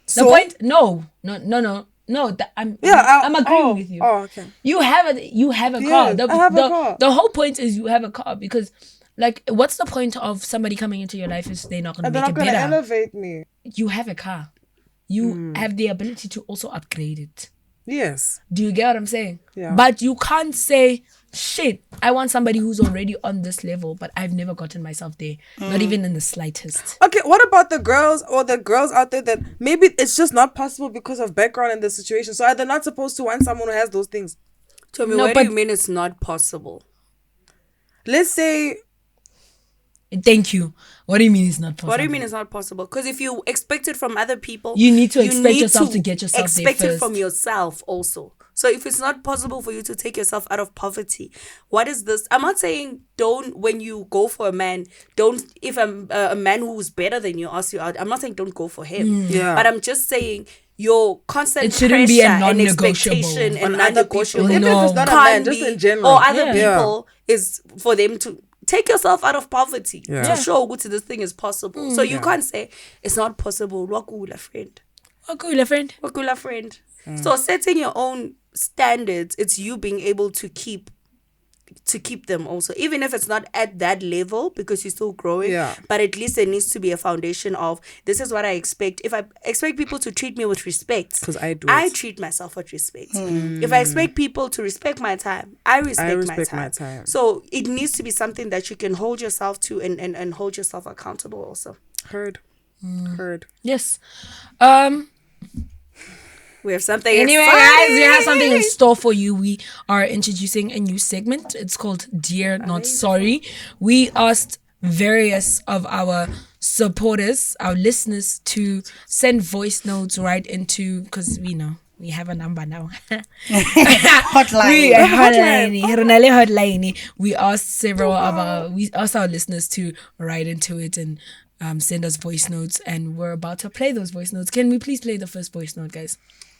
So- The point? No. I'm agreeing with you. Oh, okay. You have a car. Yes, I have a car. The whole point is you have a car because, like, what's the point of somebody coming into your life if they're not going to And they're make not it going to better? elevate me. You have a car. You have the ability to also upgrade it. Yes. Do you get what I'm saying? Yeah. But you can't say, shit, I want somebody who's already on this level, but I've never gotten myself there. Not even in the slightest. Okay, what about the girls out there that maybe it's just not possible because of background in the situation? So are they not supposed to want someone who has those things? Tell me, No, what but- do you mean it's not possible? Let's say, Thank you. What do you mean it's not possible? What do you mean it's not possible? Because if you expect it from other people, You need to expect yourself to get yourself there expect it first. from yourself also. So if it's not possible for you to take yourself out of poverty, what is this? I'm not saying when you go for a man, if a man who's better than you asks you out, I'm not saying don't go for him. Yeah. But I'm just saying your constant It shouldn't be a pressure and non-negotiable. expectation and On other people. non-negotiable Even if it's not a can't man, just be- in general. or other Yeah. people is for them to take yourself out of poverty Yeah. to show Guti this thing is possible. So you Yeah. can't say it's not possible. Wakula friend. Okay, friend. Wakula friend. So setting your own standards, it's you being able to keep them also, even if it's not at that level because you're still growing. Yeah. But at least there needs to be a foundation of this is what I expect. If I expect people to treat me with respect, 'Cause I do I it. treat myself with respect. If I expect people to respect my time, I respect my time. So it needs to be something that you can hold yourself to and hold yourself accountable also. Heard. Yes. We have something Anyway, exciting. guys, we have something in store for you. We are introducing a new segment. It's called Dear Not Sorry. We asked various of our supporters, our listeners, to send voice notes right into, because we know we have a number now. Hotline. Hotline. We asked we asked our listeners to write into it and send us voice notes, and we're about to play those voice notes. Can we please play the first voice note, guys?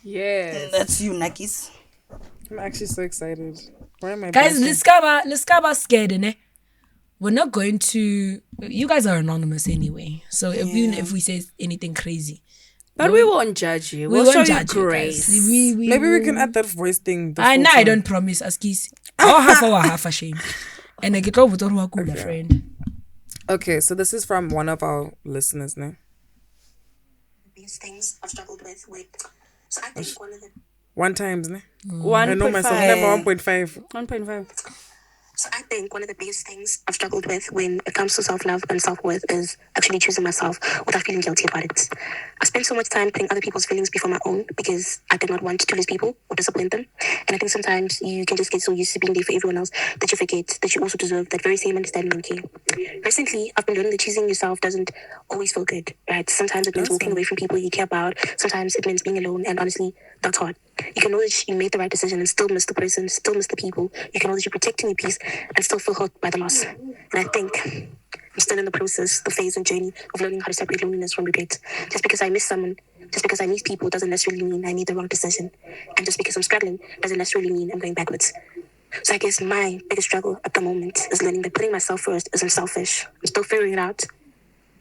Yes. That's you, Nakis. I'm actually so excited. Where am I? Guys, let's go scared, ne? We're not going to. You guys are anonymous anyway, so even if we say anything crazy, But we won't judge you. we We'll won't show you judge you grace. guys. Maybe we can add that voice thing. I know I don't promise, Askis. Oh, half a shame. And I get over to a cooler friend. Okay, so this is from one of our listeners, ne? These things I've struggled with. So I think one of the One times, ne? 1.5. I know myself. Never 1.5. 1.5. So I think one of the biggest things I've struggled with when it comes to self-love and self-worth is actually choosing myself without feeling guilty about it. I spent so much time putting other people's feelings before my own because I did not want to lose people or disappoint them. And I think sometimes you can just get so used to being there for everyone else that you forget that you also deserve that very same understanding and care. Recently, I've been learning that choosing yourself doesn't always feel good, right? Sometimes it means walking away from people you care about. Sometimes it means being alone, and honestly, that's hard. You can know that you made the right decision and still miss the person, still miss the people. You can know that you're protecting your peace and still feel hurt by the loss. And I think I'm still in the process, the phase and journey of learning how to separate loneliness from regret. Just because I miss someone, just because I miss people doesn't necessarily mean I made the wrong decision. And just because I'm struggling doesn't necessarily mean I'm going backwards. So I guess my biggest struggle at the moment is learning that putting myself first isn't selfish. I'm still figuring it out,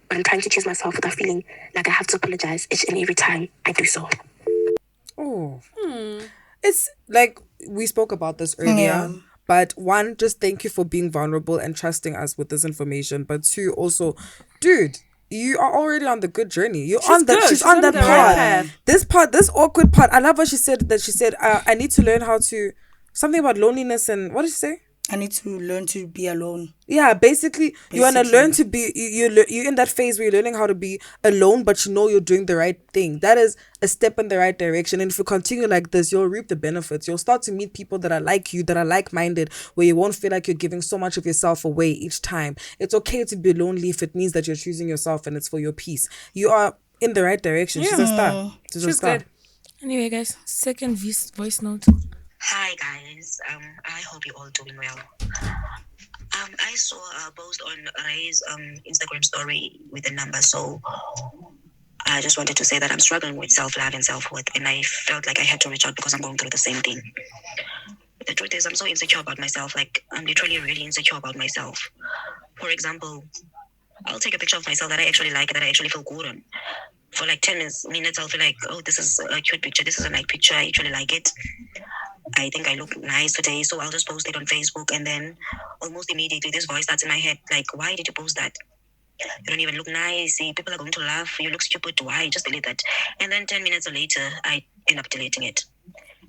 but I'm trying to choose myself without feeling like I have to apologize each and every time I do so. Oh. It's like we spoke about this earlier. But one, just thank you for being vulnerable and trusting us with this information. But two, also, dude, you are already on the good journey. She's on that the part. right path. This awkward part. I love what she said. I need to learn how to something about loneliness and what did she say? I need to learn to be alone. Yeah, basically you want to learn to be you're in that phase where you're learning how to be alone, but you know you're doing the right thing. That is a step in the right direction, and if you continue like this, you'll reap the benefits. You'll start to meet people that are like you, that are like-minded, where you won't feel like you're giving so much of yourself away each time. It's okay to be lonely if it means that you're choosing yourself and it's for your peace. You are in the right direction. She's a star. She's good. Anyway, guys, second voice note. Hi guys, I hope you're all doing well. I saw a post on Ray's Instagram story with a number, so I just wanted to say that I'm struggling with self-love and self-worth, and I felt like I had to reach out because I'm going through the same thing. The truth is, I'm so insecure about myself. Like, I'm literally really insecure about myself. For example, I'll take a picture of myself that I actually like, that I actually feel good on. For like 10 minutes, I'll feel like, oh, this is a cute picture. This is a nice picture. I actually like it. I think I look nice today, so I'll just post it on Facebook, and then almost immediately this voice starts in my head, like, why did you post that? You don't even look nice. People are going to laugh. You look stupid. Why? Just delete that. And then 10 minutes later, I end up deleting it.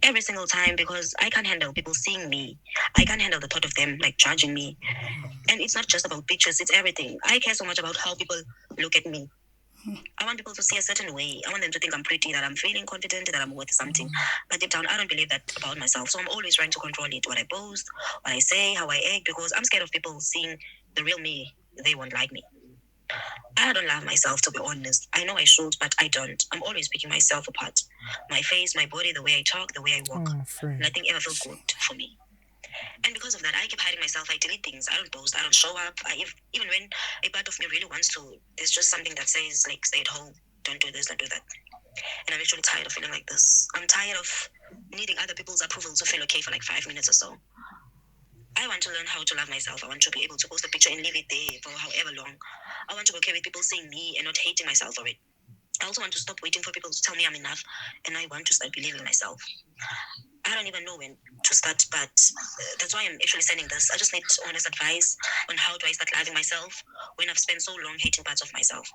Every single time, because I can't handle people seeing me. I can't handle the thought of them like judging me. And it's not just about pictures, it's everything. I care so much about how people look at me. I want people to see a certain way. I want them to think I'm pretty, that I'm feeling confident, that I'm worth something. But deep down, I don't believe that about myself. So I'm always trying to control it. What I post, what I say, how I act, because I'm scared of people seeing the real me. They won't like me. I don't love myself, to be honest. I know I should, but I don't. I'm always picking myself apart. My face, my body, the way I talk, the way I walk. Nothing ever feels good for me. And because of that, I keep hiding myself. I delete things. I don't post. I don't show up. Even when a part of me really wants to, there's just something that says, like, stay at home. Don't do this, don't do that. And I'm actually tired of feeling like this. I'm tired of needing other people's approval to feel okay for like 5 minutes or so. I want to learn how to love myself. I want to be able to post a picture and leave it there for however long. I want to be okay with people seeing me and not hating myself for it. I also want to stop waiting for people to tell me I'm enough, and I want to start believing in myself. I don't even know when to start, but that's why I'm actually sending this. I just need honest advice on how do I start loving myself when I've spent so long hating parts of myself.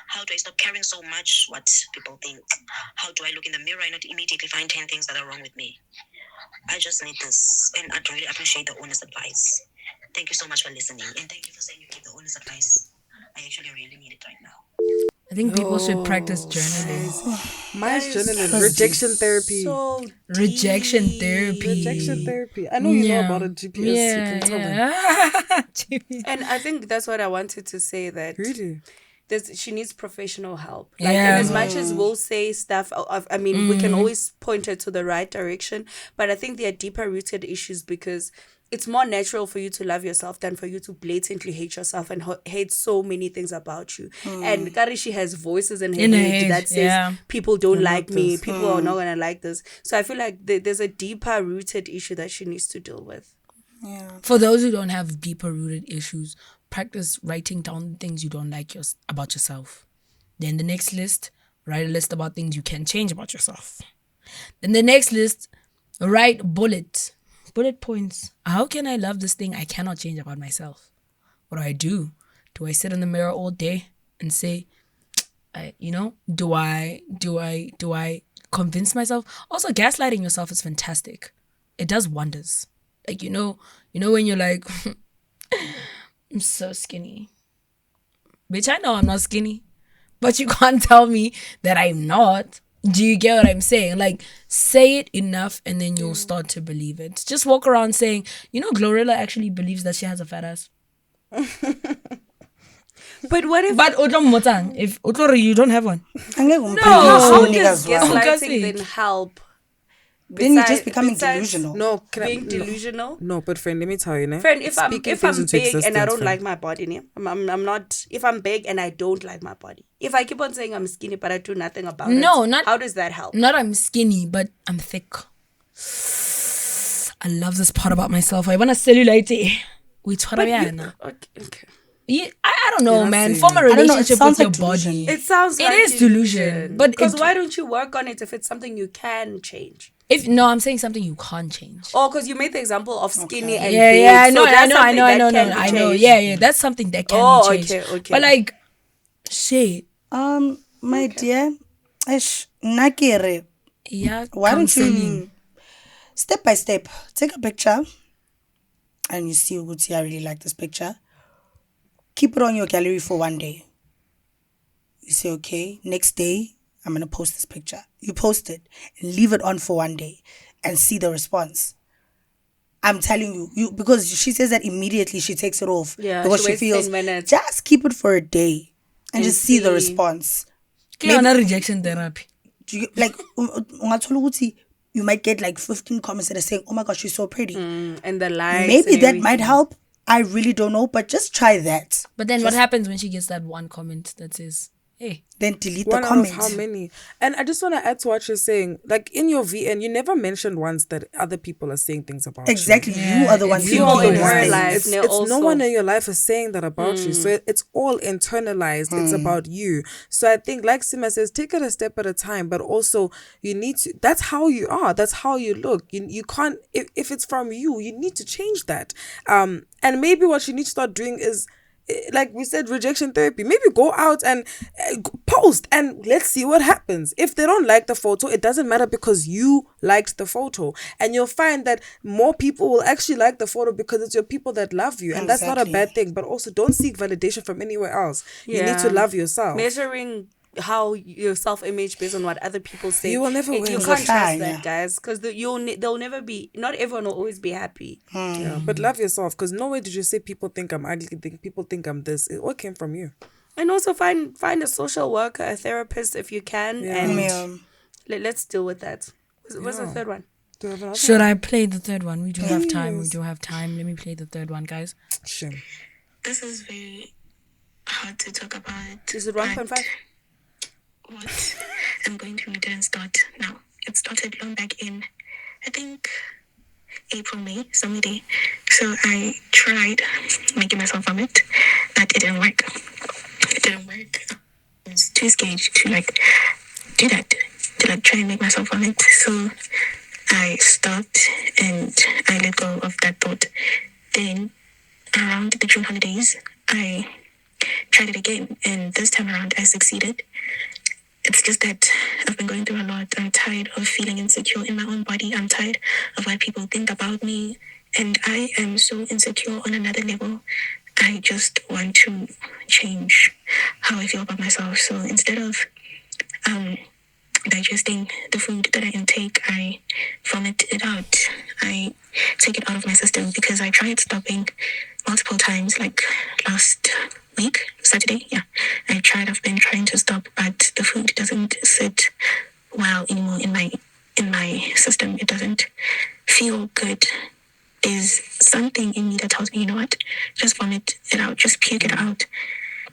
How do I stop caring so much what people think? How do I look in the mirror and not immediately find 10 things that are wrong with me? I just need this, and I'd really appreciate the honest advice. Thank you so much for listening, and thank you for saying you give the honest advice. I actually really need it right now. I think people should practice journaling. Mine's journaling. Rejection therapy. So Rejection therapy. Rejection therapy. I know you know about it, GPS. You can tell them. And I think that's what I wanted to say, that Really? she needs professional help. Like, Yeah. and as much as we'll say stuff, I mean, we can always point her to the right direction, but I think there are deeper rooted issues, because it's more natural for you to love yourself than for you to blatantly hate yourself and hate so many things about you. And Kari, she has voices in her head that says, people don't like me, people are not going to like this. So I feel like there's a deeper rooted issue that she needs to deal with. Yeah. For those who don't have deeper rooted issues, practice writing down things you don't like about yourself. Then the next list, write a list about things you can change about yourself. Then the next list, write bullet points. How can I love this thing I cannot change about myself? What do? Do I sit in the mirror all day and say, do I convince myself? Also, gaslighting yourself is fantastic. It does wonders. Like, when you're like, I'm so skinny. Bitch, I know I'm not skinny, but you can't tell me that I'm not. Do you get what I'm saying? Like, say it enough and then you'll start to believe it. Just walk around saying, Glorilla actually believes that she has a fat ass. But what if... But if you don't have one. No, how does gaslighting then help? Then you're just becoming delusional. No, being delusional. No, but friend, let me tell you, friend, if I'm big and I don't like my body, I'm not. If I'm big and I don't like my body, if I keep on saying I'm skinny but I do nothing about it, not. How does that help? Not I'm skinny, but I'm thick. I love this part about myself. I want to cellulite. Okay. Yeah, I don't know, man. Form a relationship with your body. It sounds like it is delusion. But because why don't you work on it if it's something you can change? I'm saying something you can't change. Oh, because you made the example of skinny and big. Yeah, I know. Yeah, that's something that can be changed. Okay. But like, shit. My dear, nakere. Yeah. Why don't you step by step take a picture, and you see, I really like this picture. Keep it on your gallery for one day. You say, okay, next day, I'm going to post this picture. You post it and leave it on for one day and see the response. I'm telling you, because she says that immediately she takes it off. Yeah, because she feels, 10 minutes. Just keep it for a day and just see the response. Maybe rejection therapy. You might get like 15 comments that are saying, oh my gosh, she's so pretty. And the likes. Maybe that might help. I really don't know, but just try that. But then what happens when she gets that one comment that says, hey? Then delete the comment. How many? And I just want to add to what you're saying. Like in your VN, you never mentioned once that other people are saying things about you. Exactly. You are the one you are the one. It's no one in your life is saying that about you. So it's all internalized. It's about you. So I think, like Sima says, take it a step at a time. But also, you need to. That's how you are. That's how you look. You can't. If it's from you, you need to change that. And maybe what you need to start doing is, like we said, rejection therapy. Maybe go out and post and let's see what happens. If they don't like the photo, it doesn't matter because you liked the photo. And you'll find that more people will actually like the photo because it's your people that love you. And that's not a bad thing. But also don't seek validation from anywhere else. You need to love yourself. Measuring how your self-image based on what other people say, you will never win. You can't trust that, guys, because they'll never be. Not everyone will always be happy. Yeah, but love yourself, because nowhere did you say people think I'm ugly, people think I'm this. It all came from you. And also find a social worker, a therapist if you can, and let's deal with that. What's the third one? Should I play the third one? We do have time. Let me play the third one, guys. Sure. This is very hard to talk about. Is it 1.5? What? am going through didn't start now. It started long back in, I think, April, May, somewhere there. So I tried making myself vomit, but it didn't work. It didn't work. I was too scared to do that, to try and make myself vomit. So I stopped and I let go of that thought. Then around the June holidays, I tried it again, and this time around I succeeded. It's just that I've been going through a lot. I'm tired of feeling insecure in my own body. I'm tired of what people think about me. And I am so insecure on another level. I just want to change how I feel about myself. So instead of digesting the food that I intake, I vomit it out. I take it out of my system because I tried stopping multiple times, like last week, Saturday. Yeah, I've been trying to stop, but the food doesn't sit well anymore in my system. It doesn't feel good. There's something in me that tells me, you know what, just vomit it out, just puke it out,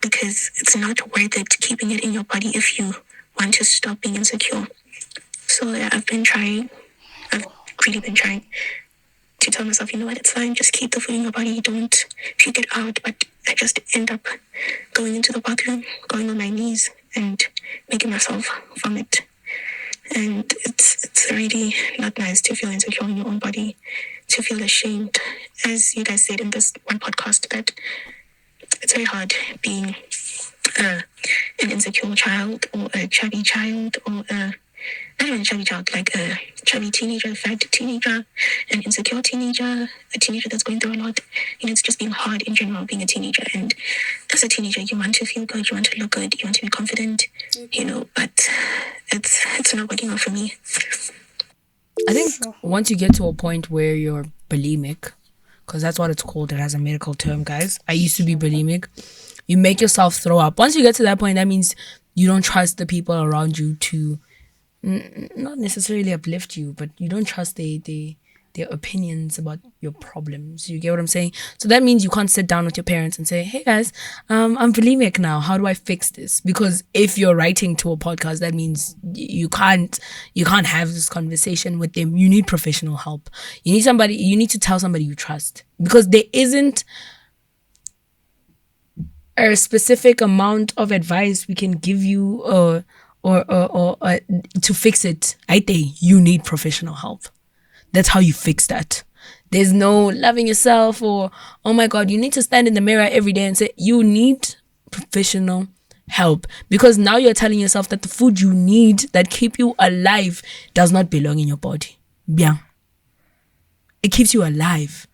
because it's not worth it keeping it in your body if you want to stop being insecure. So yeah, I've really been trying to tell myself, you know what, it's fine, just keep the food in your body, don't puke it out. But I just end up going into the bathroom, going on my knees and making myself vomit. And it's really not nice to feel insecure in your own body, to feel ashamed. As you guys said in this one podcast, that it's very hard being an insecure child or a chubby child or not even a chubby child, like a chubby teenager, fat teenager, an insecure teenager, a teenager that's going through a lot. It's just being hard in general, being a teenager. And as a teenager, you want to feel good, you want to look good, you want to be confident, but it's not working out for me. I think once you get to a point where you're bulimic, because that's what it's called, it has a medical term, guys. I used to be bulimic. You make yourself throw up. Once you get to that point, that means you don't trust the people around you to not necessarily uplift you, but you don't trust their opinions about your problems. You get what I'm saying? So that means you can't sit down with your parents and say, hey guys, I'm bulimic now. How do I fix this? Because if you're writing to a podcast, that means you can't have this conversation with them. You need professional help. You need to tell somebody you trust, because there isn't a specific amount of advice we can give you or to fix it. I think you need professional help. That's how you fix that. There's no loving yourself or, oh my God, you need to stand in the mirror every day and say, you need professional help. Because now you're telling yourself that the food you need that keep you alive does not belong in your body. Bien. It keeps you alive.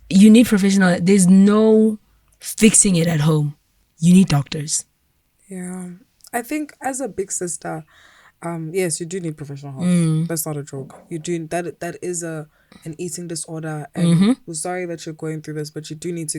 You need professional. There's no fixing it at home. You need doctors. Yeah. I think as a big sister, yes, you do need professional help. That's not a joke. You do that is an eating disorder, and we're sorry that you're going through this, but you need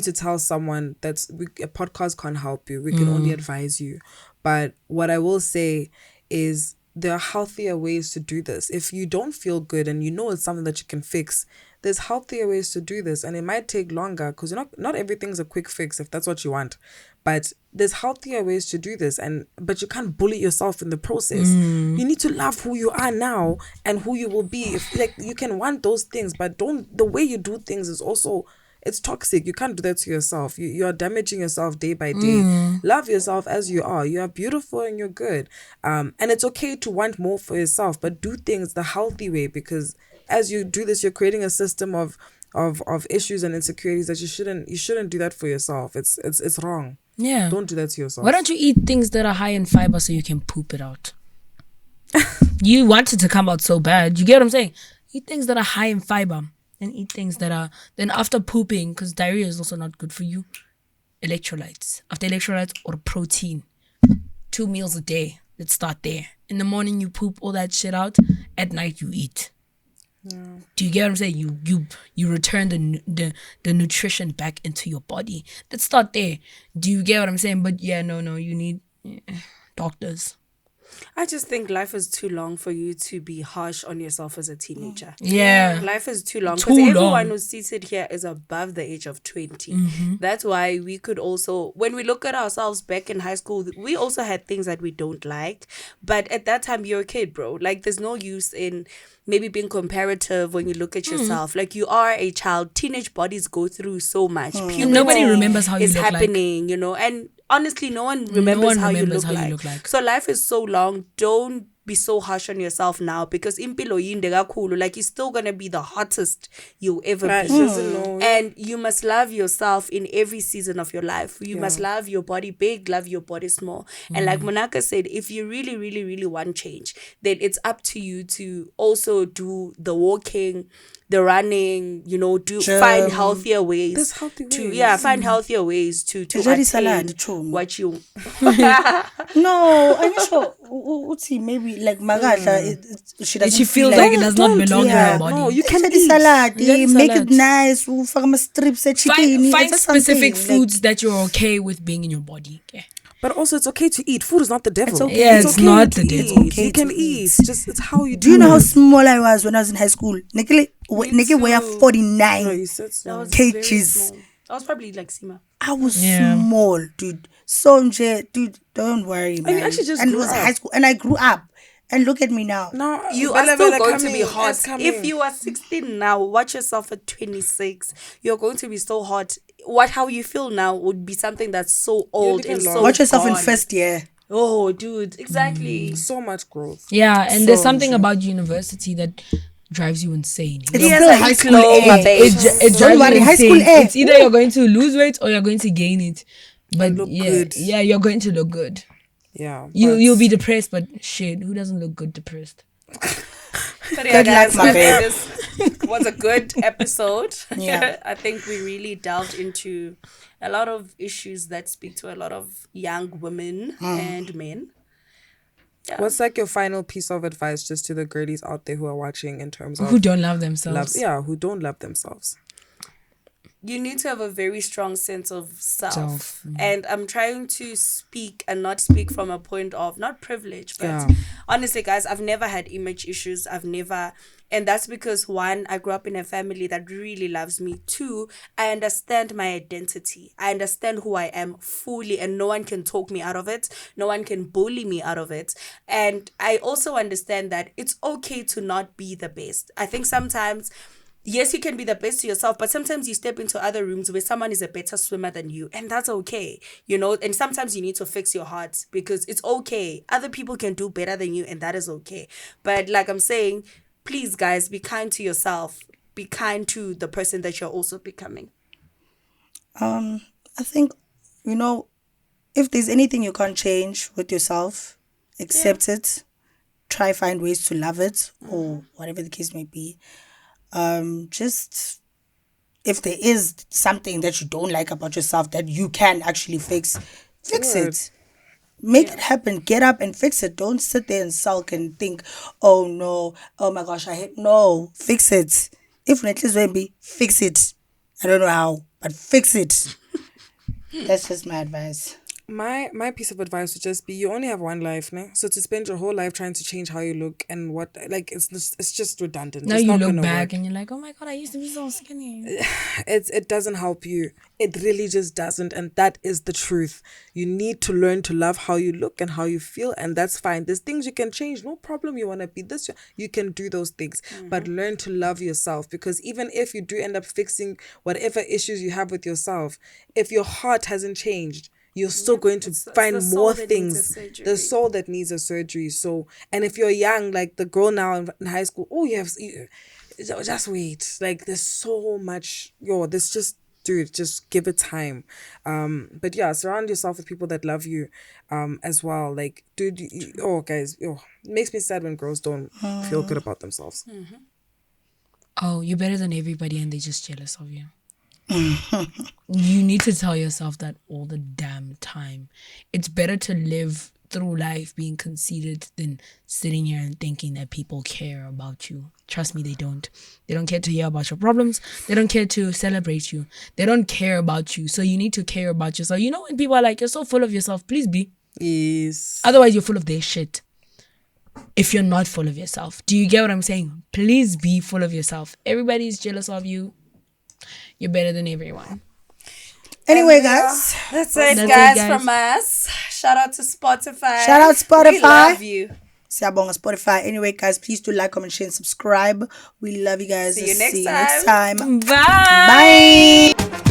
to tell someone a podcast can't help you. We can only advise you. But what I will say is there are healthier ways to do this. If you don't feel good and you know it's something that you can fix, there's healthier ways to do this, and it might take longer because not everything's a quick fix if that's what you want. But there's healthier ways to do this, but you can't bully yourself in the process. You need to love who you are now and who you will be. You can want those things, but the way you do things is also, it's toxic. You can't do that to yourself. You are damaging yourself day by day. Love yourself as you are. You are beautiful and you're good. And it's okay to want more for yourself, but do things the healthy way, because as you do this, you're creating a system of issues and insecurities that you shouldn't do that for yourself. It's wrong. Yeah. Don't do that to yourself. Why don't you eat things that are high in fiber so you can poop it out? You want it to come out so bad. You get what I'm saying? Eat things that are high in fiber. And eat things that are, then after pooping, because diarrhea is also not good for you, electrolytes. After electrolytes or protein. 2 meals a day. Let's start there. In the morning you poop all that shit out. At night you eat. Yeah. Do you get what I'm saying? You return the nutrition back into your body. Let's start there. Do you get what I'm saying? But yeah, no, you need doctors. I just think life is too long for you to be harsh on yourself as a teenager. Yeah. Life is too long Too because everyone long. who's seated here is above the age of 20. That's why we could also, when we look at ourselves back in high school, we also had things that we don't like. But at that time, you're a kid, bro. Like, there's no use in maybe being comparative when you look at yourself. Like, you are a child. Teenage bodies go through so much. Puberty Nobody remembers how you is look like. happening, you know, and honestly, no one remembers, how, you look like. So life is so long. Don't be so harsh on yourself now, because impilo yinde kakhulu, like, you're still gonna be the hottest you'll ever be. And you must love yourself in every season of your life. You must love your body big, love your body small. And like Monaka said, if you really, really, really want change, then it's up to you to also do the walking, the running, you know, find healthier ways. There's healthy ways. Find healthier ways to attain what you. No, I'm not sure. Uthi maybe like Magasha, she doesn't. She feels like it does not belong to her body. No, you can eat eat salad. Make salad. it nice. Ufaka strips of chicken. Find specific foods that you're okay with being in your body. Okay. But also, it's okay to eat. Food is not the devil. It's okay. Yeah, it's not the eat. devil. Okay You can to eat. eat. Just it's how you Do you know how small I was when I was in high school? Nikki weighed 49 No, you said so. That was very kgs. small. I was probably like Sima. I was small, dude. So, dude, don't worry, man. you actually just and it grew was up. high school, and I grew up. And look at me now. No, You Bella are still Bella going to be coming, hot. it's coming. If you are 16 now, watch yourself at 26. You're going to be so hot. How you feel now would be something that's so old and so Watch yourself in gone. first year. Oh, dude, exactly. so much growth. Yeah, and there's something about university that drives you insane. It's Yes, still I high used school to know my air. babe. It drives Don't worry, you high school insane. air. It's either you're going to lose weight or you're going to gain it. But look yeah, good. yeah, you're going to look good. Yeah. You'll be depressed, but shit, who doesn't look good depressed? But yeah, Good luck, guys, my I think babe. this was a good episode. Yeah. I think we really delved into a lot of issues that speak to a lot of young women and men. What's like your final piece of advice just to the girlies out there who are watching in terms of Who don't love themselves? who don't love themselves? You need to have a very strong sense of self. Self, And I'm trying to speak and not speak from a point of not privilege, but honestly, guys, I've never had image issues. And that's because, one, I grew up in a family that really loves me. Two, I understand my identity. I understand who I am fully, and no one can talk me out of it. No one can bully me out of it. And I also understand that it's okay to not be the best. I think sometimes, yes, you can be the best to yourself, but sometimes you step into other rooms where someone is a better swimmer than you, and that's okay, you know. And sometimes you need to fix your heart, because it's okay. Other people can do better than you, and that is okay. But like I'm saying, please, guys, be kind to yourself. Be kind to the person that you're also becoming. I think, if there's anything you can't change with yourself, accept it. Try find ways to love it, or whatever the case may be. Just if there is something that you don't like about yourself that you can actually fix it. Make it happen. Get up and fix it. Don't sit there and sulk and think, oh no, oh my gosh, no, fix it. If not, fix it. I don't know how, but fix it. That's just my advice. My piece of advice would just be, you only have one life, ne? So to spend your whole life trying to change how you look and what, like, it's just redundant. Now it's you not look gonna back work. and you're like, oh my God, I used to be so skinny. It doesn't help you. It really just doesn't, and that is the truth. You need to learn to love how you look and how you feel, and that's fine. There's things you can change, no problem. You want to be this, you can do those things, but learn to love yourself, because even if you do end up fixing whatever issues you have with yourself, if your heart hasn't changed, you're still going to find more things. The soul that needs a surgery. So, and if you're young, like the girl now in high school, just wait. Like, there's so much. Just give it time. But yeah, surround yourself with people that love you, as well. Like, dude, guys, it makes me sad when girls don't feel good about themselves. Oh, you're better than everybody and they're just jealous of you. You need to tell yourself that all the damn time. It's better to live through life being conceited than sitting here and thinking that people care about you. Trust me, they don't. They don't care to hear about your problems. They don't care to celebrate you. They don't care about you. So you need to care about yourself. You know, when people are like, you're so full of yourself, please be. Yes. Otherwise, you're full of their shit. if you're not full of yourself. Do you get what I'm saying? Please be full of yourself. Everybody's jealous of you. You're better than everyone. Anyway, guys. That's it, guys, from us. Shout out to Spotify. Shout out Spotify. We love you. Siyabonga Spotify. Anyway, guys, please do like, comment, share, and subscribe. We love you guys. See you next time. time. Bye. Bye.